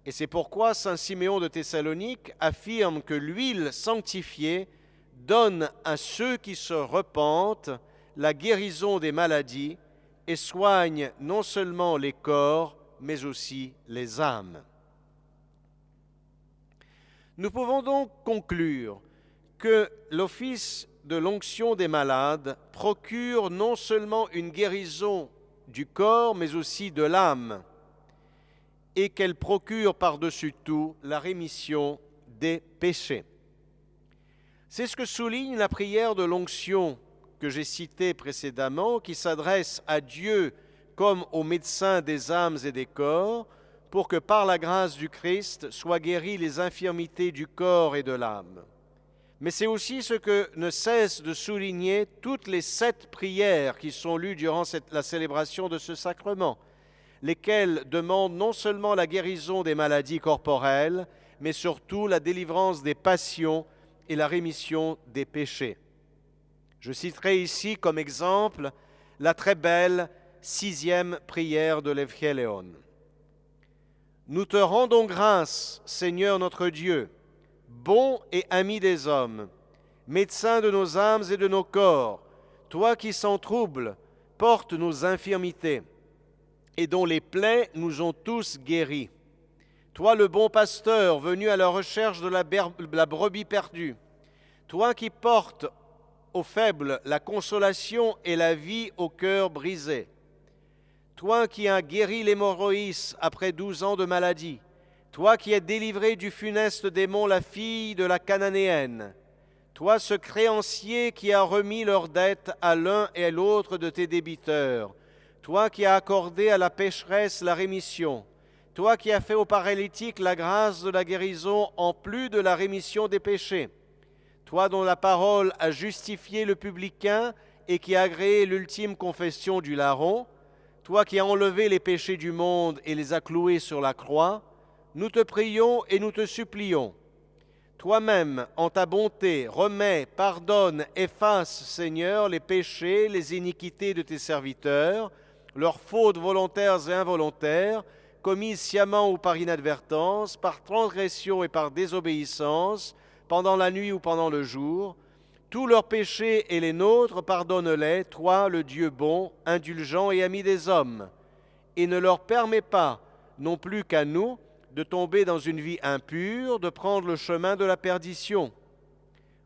Et c'est pourquoi saint Siméon de Thessalonique affirme que l'huile sanctifiée donne à ceux qui se repentent la guérison des maladies et soigne non seulement les corps, mais aussi les âmes. Nous pouvons donc conclure que l'office de l'onction des malades procure non seulement une guérison du corps, mais aussi de l'âme, et qu'elle procure par-dessus tout la rémission des péchés. C'est ce que souligne la prière de l'onction que j'ai citée précédemment, qui s'adresse à Dieu comme au médecin des âmes et des corps, pour que par la grâce du Christ soient guéries les infirmités du corps et de l'âme. Mais c'est aussi ce que ne cessent de souligner toutes les 7 prières qui sont lues durant la célébration de ce sacrement, lesquelles demandent non seulement la guérison des maladies corporelles, mais surtout la délivrance des passions et la rémission des péchés. Je citerai ici comme exemple la très belle 6e prière de l'Evangélion. Nous te rendons grâce, Seigneur notre Dieu, bon et ami des hommes, médecin de nos âmes et de nos corps, toi qui sans trouble portes nos infirmités et dont les plaies nous ont tous guéris. Toi le bon pasteur venu à la recherche de la brebis perdue, toi qui portes aux faibles la consolation et la vie au cœur brisé, toi qui as guéri l'hémorroïs après 12 ans de maladie, toi qui as délivré du funeste démon la fille de la Cananéenne, toi ce créancier qui a remis leurs dettes à l'un et à l'autre de tes débiteurs, toi qui as accordé à la pécheresse la rémission, toi qui as fait au paralytique la grâce de la guérison en plus de la rémission des péchés, toi dont la parole a justifié le publicain et qui a agréé l'ultime confession du larron, toi qui as enlevé les péchés du monde et les as cloués sur la croix, nous te prions et nous te supplions. Toi-même, en ta bonté, remets, pardonne, efface, Seigneur, les péchés, les iniquités de tes serviteurs, leurs fautes volontaires et involontaires, commises sciemment ou par inadvertance, par transgression et par désobéissance, pendant la nuit ou pendant le jour. Tous leurs péchés et les nôtres, pardonne-les, toi, le Dieu bon, indulgent et ami des hommes, et ne leur permets pas, non plus qu'à nous, de tomber dans une vie impure, de prendre le chemin de la perdition.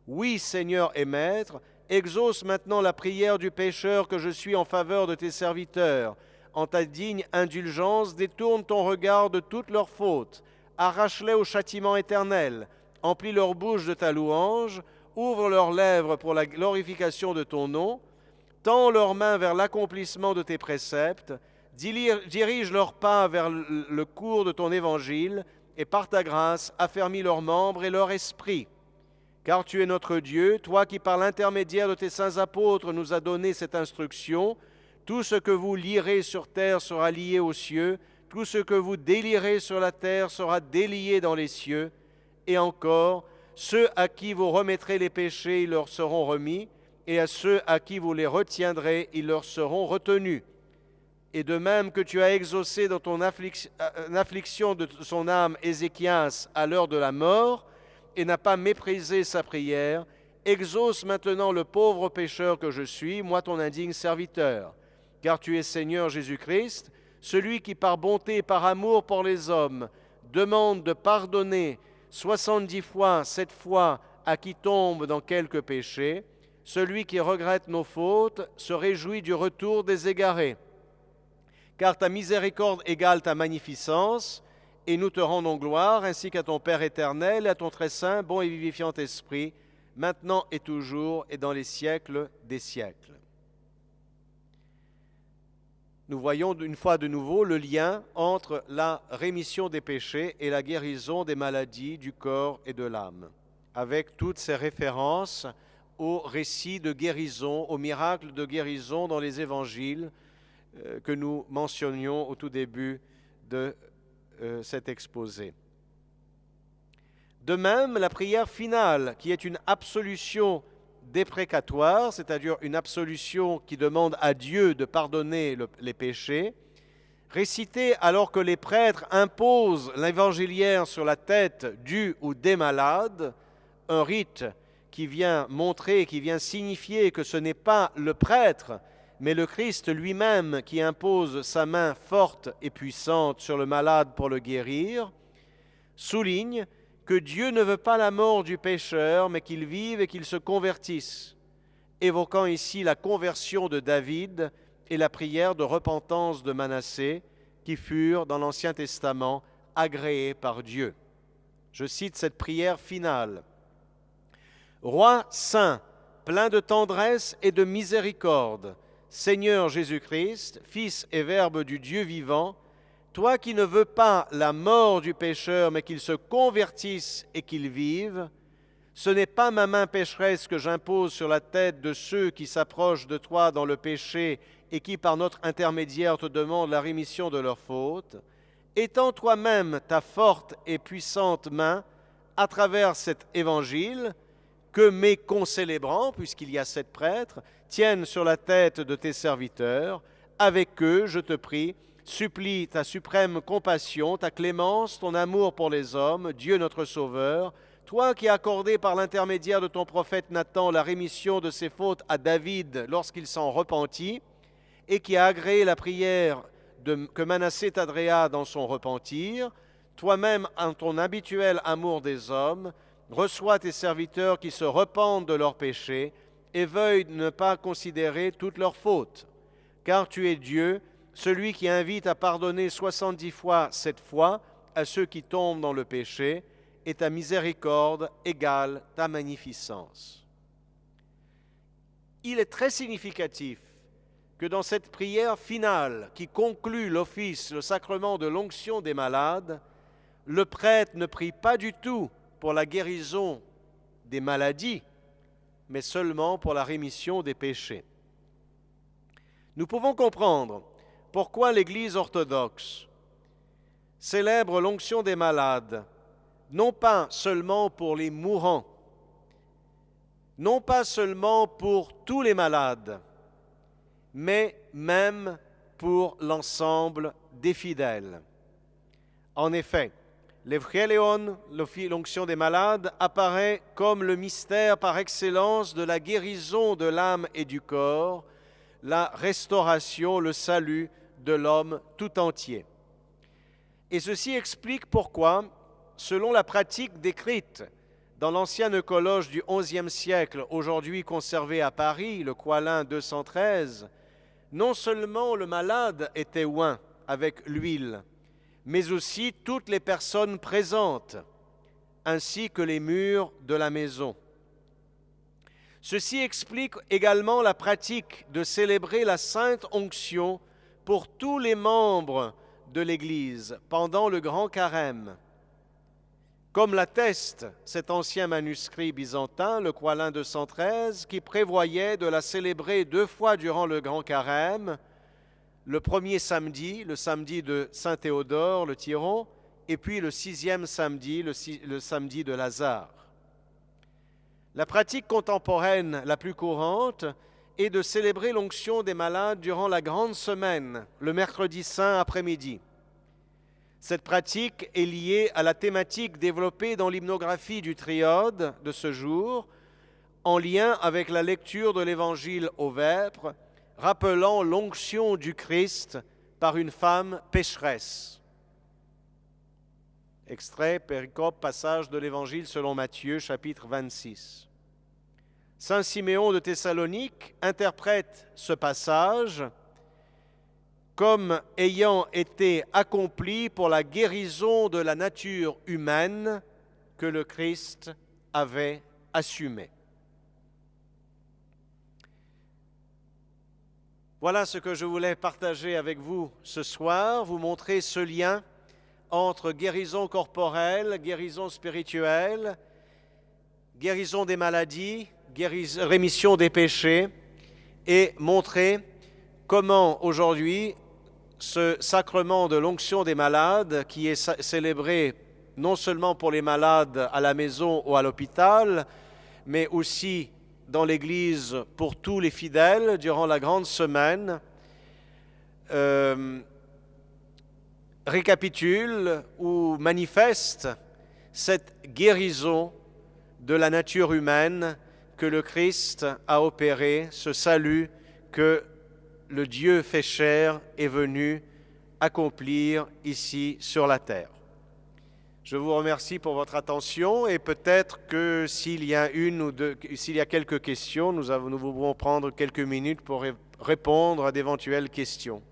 Oui, Seigneur et Maître, exauce maintenant la prière du pécheur que je suis en faveur de tes serviteurs. En ta digne indulgence, détourne ton regard de toutes leurs fautes, arrache-les au châtiment éternel, emplis leur bouche de ta louange, ouvre leurs lèvres pour la glorification de ton nom, tends leurs mains vers l'accomplissement de tes préceptes, dirige leurs pas vers le cours de ton évangile, et par ta grâce, affermis leurs membres et leur esprit. Car tu es notre Dieu, toi qui par l'intermédiaire de tes saints apôtres nous as donné cette instruction, tout ce que vous lierez sur terre sera lié aux cieux, tout ce que vous délierez sur la terre sera délié dans les cieux, et encore, ceux à qui vous remettrez les péchés, ils leur seront remis, et à ceux à qui vous les retiendrez, ils leur seront retenus. Et de même que tu as exaucé dans ton affliction de son âme Ézéchias à l'heure de la mort, et n'a pas méprisé sa prière, exauce maintenant le pauvre pécheur que je suis, moi ton indigne serviteur. Car tu es Seigneur Jésus-Christ, celui qui par bonté et par amour pour les hommes demande de pardonner 70 fois, 7 fois à qui tombe dans quelque péché, celui qui regrette nos fautes se réjouit du retour des égarés. Car ta miséricorde égale ta magnificence, et nous te rendons gloire, ainsi qu'à ton Père éternel, et à ton très saint, bon et vivifiant Esprit, maintenant et toujours, et dans les siècles des siècles. Nous voyons une fois de nouveau le lien entre la rémission des péchés et la guérison des maladies du corps et de l'âme, avec toutes ces références aux récits de guérison, aux miracles de guérison dans les évangiles que nous mentionnions au tout début de cet exposé. De même, la prière finale, qui est une absolution déprécatoire, c'est-à-dire une absolution qui demande à Dieu de pardonner les péchés, récitée alors que les prêtres imposent l'évangéliaire sur la tête du ou des malades, un rite qui vient montrer, qui vient signifier que ce n'est pas le prêtre, mais le Christ lui-même qui impose sa main forte et puissante sur le malade pour le guérir, souligne que Dieu ne veut pas la mort du pécheur, mais qu'il vive et qu'il se convertisse, évoquant ici la conversion de David et la prière de repentance de Manassé, qui furent dans l'Ancien Testament agréées par Dieu. Je cite cette prière finale. « Roi saint, plein de tendresse et de miséricorde, Seigneur Jésus-Christ, Fils et Verbe du Dieu vivant, toi qui ne veux pas la mort du pécheur, mais qu'il se convertisse et qu'il vive, ce n'est pas ma main pécheresse que j'impose sur la tête de ceux qui s'approchent de toi dans le péché et qui par notre intermédiaire te demandent la rémission de leurs fautes. Étends toi-même ta forte et puissante main à travers cet évangile que mes concélébrants, puisqu'il y a 7 prêtres, tiennent sur la tête de tes serviteurs. Avec eux, je te prie, supplie ta suprême compassion, ta clémence, ton amour pour les hommes, Dieu notre Sauveur, toi qui as accordé par l'intermédiaire de ton prophète Nathan la rémission de ses fautes à David lorsqu'il s'en repentit, et qui a agréé la prière que Manassé t'adréa dans son repentir, toi-même en ton habituel amour des hommes, reçois tes serviteurs qui se repentent de leurs péchés et veuillent ne pas considérer toutes leurs fautes. Car tu es Dieu, celui qui invite à pardonner 70 fois 7 fois à ceux qui tombent dans le péché, et ta miséricorde égale ta magnificence. » Il est très significatif que dans cette prière finale qui conclut l'office, le sacrement de l'onction des malades, le prêtre ne prie pas du tout pour la guérison des maladies, mais seulement pour la rémission des péchés. Nous pouvons comprendre pourquoi l'Église orthodoxe célèbre l'onction des malades, non pas seulement pour les mourants, non pas seulement pour tous les malades, mais même pour l'ensemble des fidèles. En effet, l'Evangélion, l'onction des malades, apparaît comme le mystère par excellence de la guérison de l'âme et du corps, la restauration, le salut de l'homme tout entier. Et ceci explique pourquoi, selon la pratique décrite dans l'ancien eucologe du XIe siècle, aujourd'hui conservé à Paris, le Coislin 213, non seulement le malade était oint avec l'huile, mais aussi toutes les personnes présentes, ainsi que les murs de la maison. Ceci explique également la pratique de célébrer la Sainte Onction pour tous les membres de l'Église pendant le Grand Carême. Comme l'atteste cet ancien manuscrit byzantin, le Coislin 213, qui prévoyait de la célébrer 2 fois durant le Grand Carême, le premier samedi, le samedi de Saint Théodore, le Tyron, et puis le 6e samedi, le samedi de Lazare. La pratique contemporaine la plus courante est de célébrer l'onction des malades durant la grande semaine, le mercredi saint après-midi. Cette pratique est liée à la thématique développée dans l'hymnographie du Triode de ce jour, en lien avec la lecture de l'Évangile aux Vêpres, rappelant l'onction du Christ par une femme pécheresse. Extrait, péricope, passage de l'Évangile selon Matthieu, chapitre 26. Saint Siméon de Thessalonique interprète ce passage comme ayant été accompli pour la guérison de la nature humaine que le Christ avait assumée. Voilà ce que je voulais partager avec vous ce soir, vous montrer ce lien entre guérison corporelle, guérison spirituelle, guérison des maladies, rémission des péchés, et montrer comment aujourd'hui ce sacrement de l'onction des malades, qui est célébré non seulement pour les malades à la maison ou à l'hôpital, mais aussi dans l'Église pour tous les fidèles durant la grande semaine, récapitule ou manifeste cette guérison de la nature humaine que le Christ a opéré, ce salut que le Dieu fait chair est venu accomplir ici sur la terre. Je vous remercie pour votre attention et peut-être que s'il y a quelques questions, nous pourrons prendre quelques minutes pour répondre à d'éventuelles questions.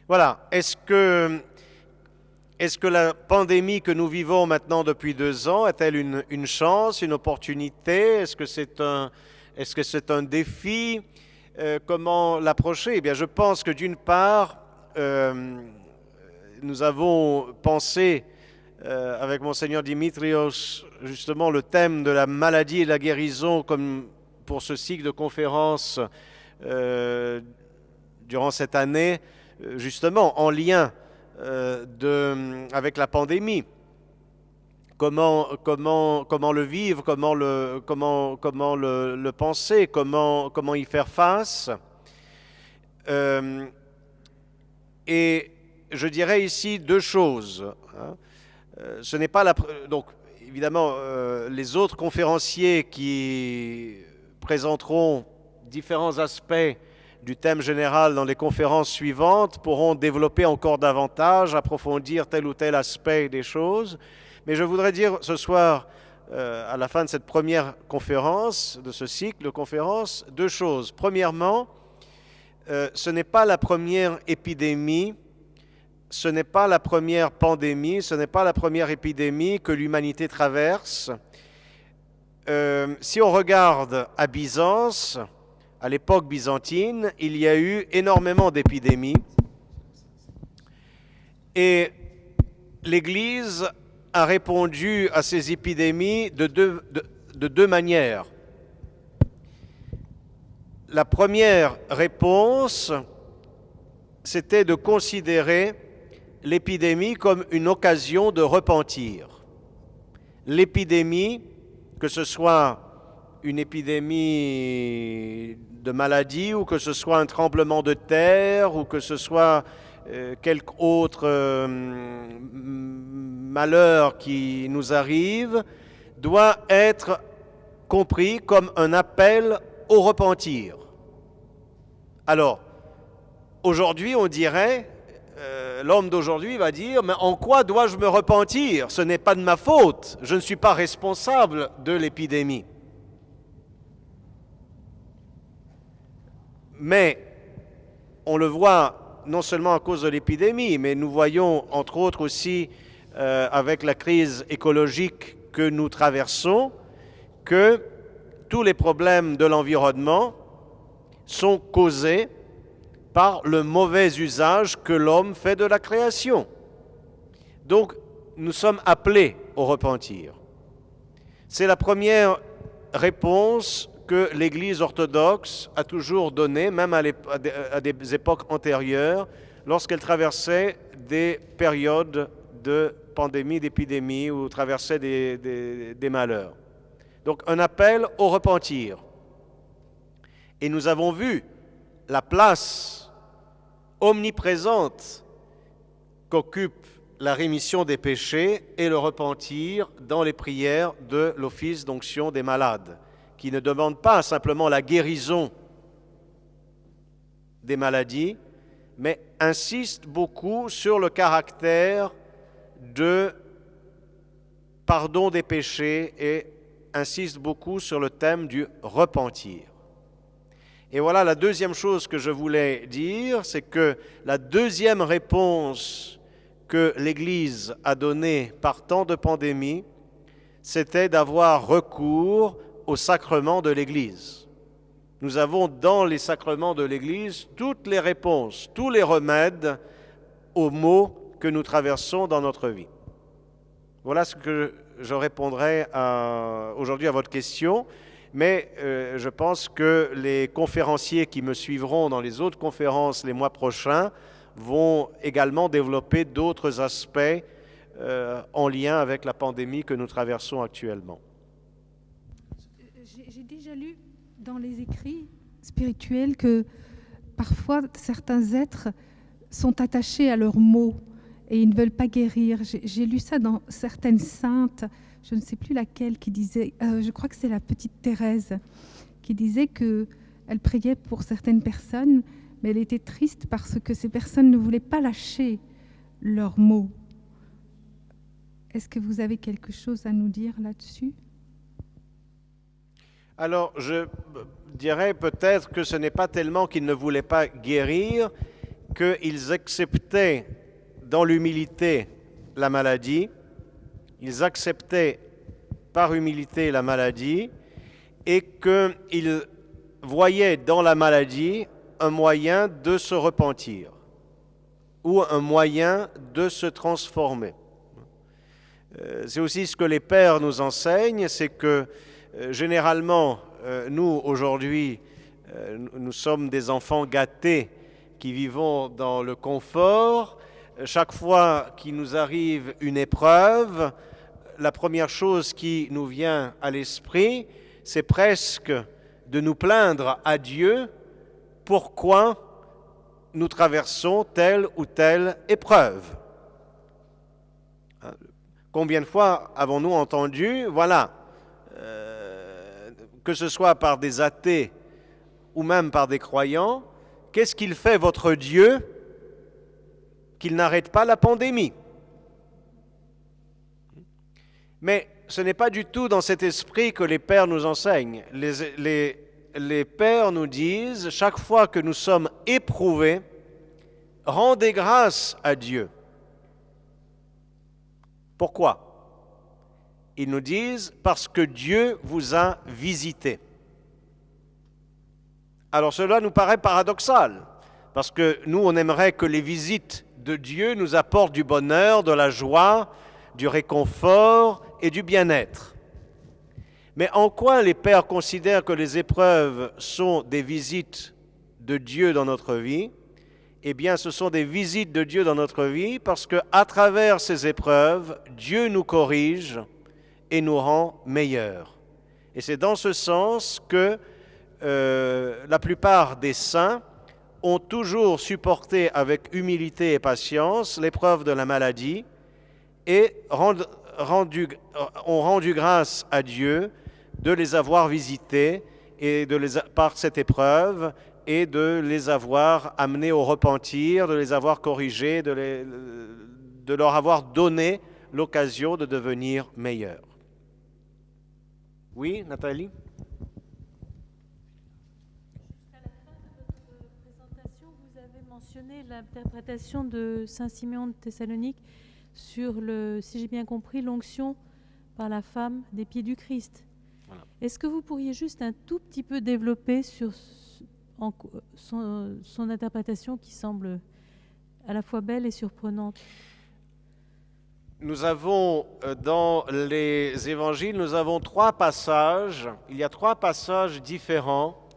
Voilà. Est-ce que la pandémie que nous vivons maintenant depuis 2 ans est-elle une chance, une opportunité? Est-ce que c'est un défi? Comment l'approcher? Eh bien, je pense que d'une part, nous avons pensé avec Monseigneur Dimitrios justement le thème de la maladie et de la guérison comme pour ce cycle de conférences durant cette année, justement en lien avec la pandémie. Comment le vivre, comment le penser, comment y faire face. Et je dirais ici 2 choses. Ce n'est pas donc évidemment les autres conférenciers qui présenteront différents aspects du thème général dans les conférences suivantes pourront développer encore davantage, approfondir tel ou tel aspect des choses. Mais je voudrais dire ce soir, à la fin de cette première conférence, de ce cycle de conférences, 2 choses. Premièrement, ce n'est pas la première épidémie, ce n'est pas la première pandémie, ce n'est pas la première épidémie que l'humanité traverse. Si on regarde à Byzance, à l'époque byzantine, il y a eu énormément d'épidémies. Et l'Église a répondu à ces épidémies de deux manières. La première réponse, c'était de considérer l'épidémie comme une occasion de repentir. L'épidémie, que ce soit une épidémie de maladie ou que ce soit un tremblement de terre ou que ce soit quelque autre malheur qui nous arrive, doit être compris comme un appel au repentir. Alors, aujourd'hui, on dirait, l'homme d'aujourd'hui va dire, mais en quoi dois-je me repentir? Ce n'est pas de ma faute, je ne suis pas responsable de l'épidémie. Mais on le voit non seulement à cause de l'épidémie, mais nous voyons entre autres aussi avec la crise écologique que nous traversons, que tous les problèmes de l'environnement sont causés par le mauvais usage que l'homme fait de la création. Donc, nous sommes appelés au repentir. C'est la première réponse que l'Église orthodoxe a toujours donnée, même à des époques antérieures, lorsqu'elle traversait des périodes de pandémie, d'épidémie, ou traversait des malheurs. Donc, un appel au repentir. Et nous avons vu la place omniprésente qu'occupe la rémission des péchés et le repentir dans les prières de l'office d'onction des malades, qui ne demande pas simplement la guérison des maladies, mais insiste beaucoup sur le caractère de pardon des péchés et insiste beaucoup sur le thème du repentir. Et voilà la deuxième chose que je voulais dire, c'est que la deuxième réponse que l'Église a donnée par temps de pandémie, c'était d'avoir recours aux sacrements de l'Église. Nous avons dans les sacrements de l'Église toutes les réponses, tous les remèdes aux maux que nous traversons dans notre vie. Voilà ce que je répondrai aujourd'hui à votre question, mais je pense que les conférenciers qui me suivront dans les autres conférences les mois prochains vont également développer d'autres aspects en lien avec la pandémie que nous traversons actuellement. J'ai déjà lu dans les écrits spirituels que parfois certains êtres sont attachés à leurs maux et ils ne veulent pas guérir. J'ai lu ça dans certaines saintes, je ne sais plus laquelle, qui disait, je crois que c'est la petite Thérèse, qui disait qu'elle priait pour certaines personnes, mais elle était triste parce que ces personnes ne voulaient pas lâcher leurs maux. Est-ce que vous avez quelque chose à nous dire là-dessus ? Alors, je dirais peut-être que ce n'est pas tellement qu'ils ne voulaient pas guérir, qu'ils acceptaient dans l'humilité la maladie, ils acceptaient par humilité la maladie et qu'ils voyaient dans la maladie un moyen de se repentir ou un moyen de se transformer. C'est aussi ce que les pères nous enseignent, c'est que généralement, nous aujourd'hui, nous sommes des enfants gâtés qui vivons dans le confort. Chaque fois qu'il nous arrive une épreuve, la première chose qui nous vient à l'esprit, c'est presque de nous plaindre à Dieu pourquoi nous traversons telle ou telle épreuve. Combien de fois avons-nous entendu, voilà, que ce soit par des athées ou même par des croyants, qu'est-ce qu'il fait votre Dieu qu'il n'arrête pas la pandémie? Mais ce n'est pas du tout dans cet esprit que les pères nous enseignent. Les pères nous disent, chaque fois que nous sommes éprouvés, rendez grâce à Dieu. Pourquoi? Ils nous disent, parce que Dieu vous a visité. Alors cela nous paraît paradoxal, parce que nous, on aimerait que les visites de Dieu nous apportent du bonheur, de la joie, du réconfort et du bien-être. Mais en quoi les pères considèrent que les épreuves sont des visites de Dieu dans notre vie? Eh bien, ce sont des visites de Dieu dans notre vie parce qu'à travers ces épreuves, Dieu nous corrige et nous rend meilleurs. Et c'est dans ce sens que la plupart des saints ont toujours supporté avec humilité et patience l'épreuve de la maladie et ont rendu grâce à Dieu de les avoir visités et par cette épreuve et de les avoir amenés au repentir, de les avoir corrigés, de leur avoir donné l'occasion de devenir meilleurs. Oui, Nathalie? À la fin de votre présentation, vous avez mentionné l'interprétation de Saint Siméon de Thessalonique sur, si j'ai bien compris, l'onction par la femme des pieds du Christ. Voilà. Est-ce que vous pourriez juste un tout petit peu développer sur son interprétation qui semble à la fois belle et surprenante? Nous avons, dans les évangiles, nous avons trois passages, il y a trois passages différents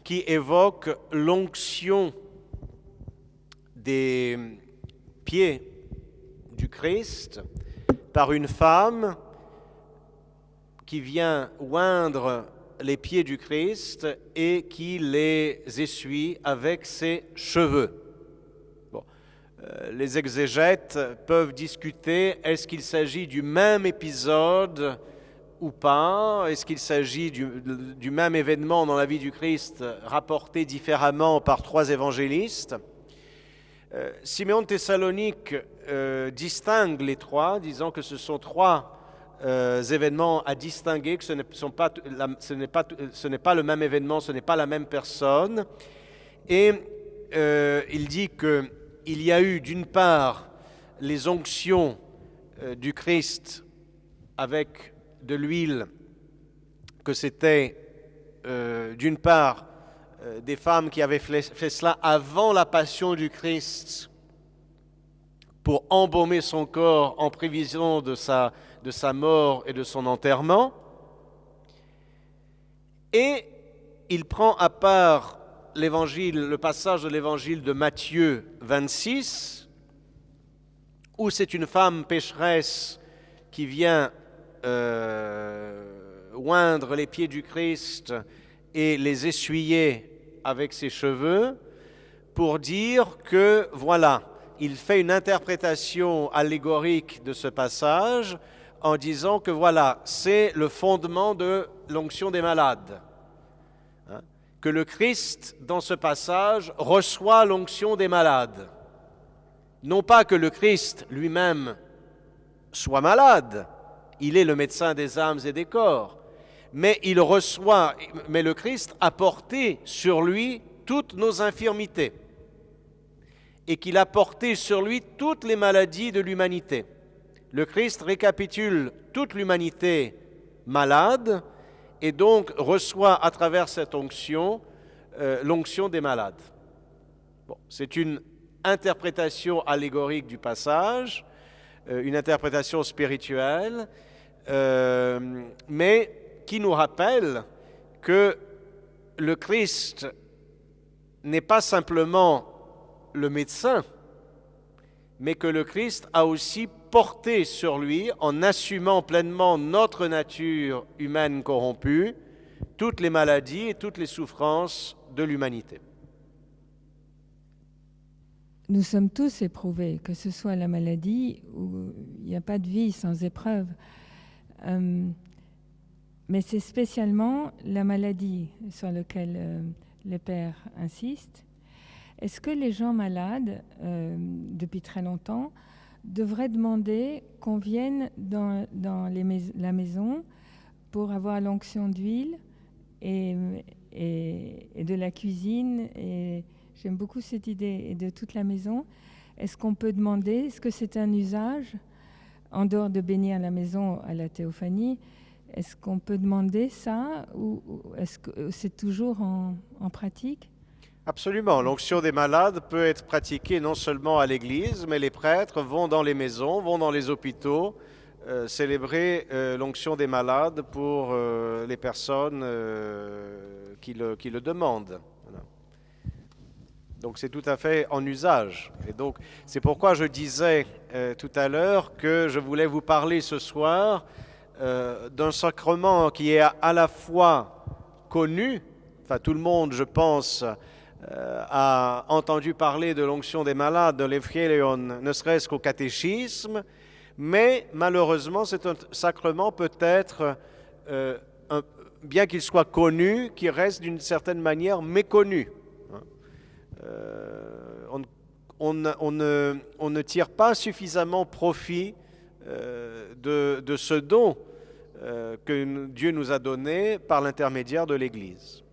qui évoquent l'onction des pieds du Christ par une femme qui vient oindre les pieds du Christ et qui les essuie avec ses cheveux. Bon. Les exégètes peuvent discuter, est-ce qu'il s'agit du même épisode ou pas? Est-ce qu'il s'agit du même événement dans la vie du Christ rapporté différemment par 3 évangélistes? Siméon de Thessalonique distingue les 3, disant que ce sont 3 événements à distinguer, que ce n'est pas le même événement, ce n'est pas la même personne. Et il dit qu'il y a eu d'une part les onctions du Christ avec de l'huile, que c'était d'une part des femmes qui avaient fait cela avant la passion du Christ pour embaumer son corps en prévision de sa mort et de son enterrement. Et il prend à part le passage de l'évangile de Matthieu 26, où c'est une femme pécheresse qui vient oindre les pieds du Christ et les essuyer avec ses cheveux, pour dire que, voilà, il fait une interprétation allégorique de ce passage en disant que, voilà, c'est le fondement de l'onction des malades. Que le Christ, dans ce passage, reçoit l'onction des malades. Non pas que le Christ lui-même soit malade, il est le médecin des âmes et des corps, mais le Christ a porté sur lui toutes nos infirmités et qu'il a porté sur lui toutes les maladies de l'humanité. Le Christ récapitule toute l'humanité malade et donc reçoit à travers cette onction l'onction des malades. Bon, c'est une interprétation allégorique du passage, une interprétation spirituelle, mais qui nous rappelle que le Christ n'est pas simplement le médecin, mais que le Christ a aussi porté sur lui, en assumant pleinement notre nature humaine corrompue, toutes les maladies et toutes les souffrances de l'humanité. Nous sommes tous éprouvés, que ce soit la maladie ou il n'y a pas de vie sans épreuve. Mais c'est spécialement la maladie sur laquelle les pères insistent. Est-ce que les gens malades, depuis très longtemps, devraient demander qu'on vienne dans la maison pour avoir l'onction d'huile et de la cuisine, et j'aime beaucoup cette idée, et de toute la maison? Est-ce qu'on peut demander, est-ce que c'est un usage, en dehors de bénir la maison à la théophanie, est-ce qu'on peut demander ça, ou est-ce que c'est toujours en pratique? Absolument. L'onction des malades peut être pratiquée non seulement à l'église, mais les prêtres vont dans les maisons, vont dans les hôpitaux, célébrer l'onction des malades pour les personnes qui le demandent. Voilà. Donc c'est tout à fait en usage. Et donc c'est pourquoi je disais tout à l'heure que je voulais vous parler ce soir d'un sacrement qui est à la fois connu, enfin tout le monde, je pense, a entendu parler de l'onction des malades, de l'Evangelion, ne serait-ce qu'au catéchisme, mais malheureusement c'est un sacrement peut-être, bien qu'il soit connu, qui reste d'une certaine manière méconnu. On ne tire pas suffisamment profit de ce don que Dieu nous a donné par l'intermédiaire de l'Église.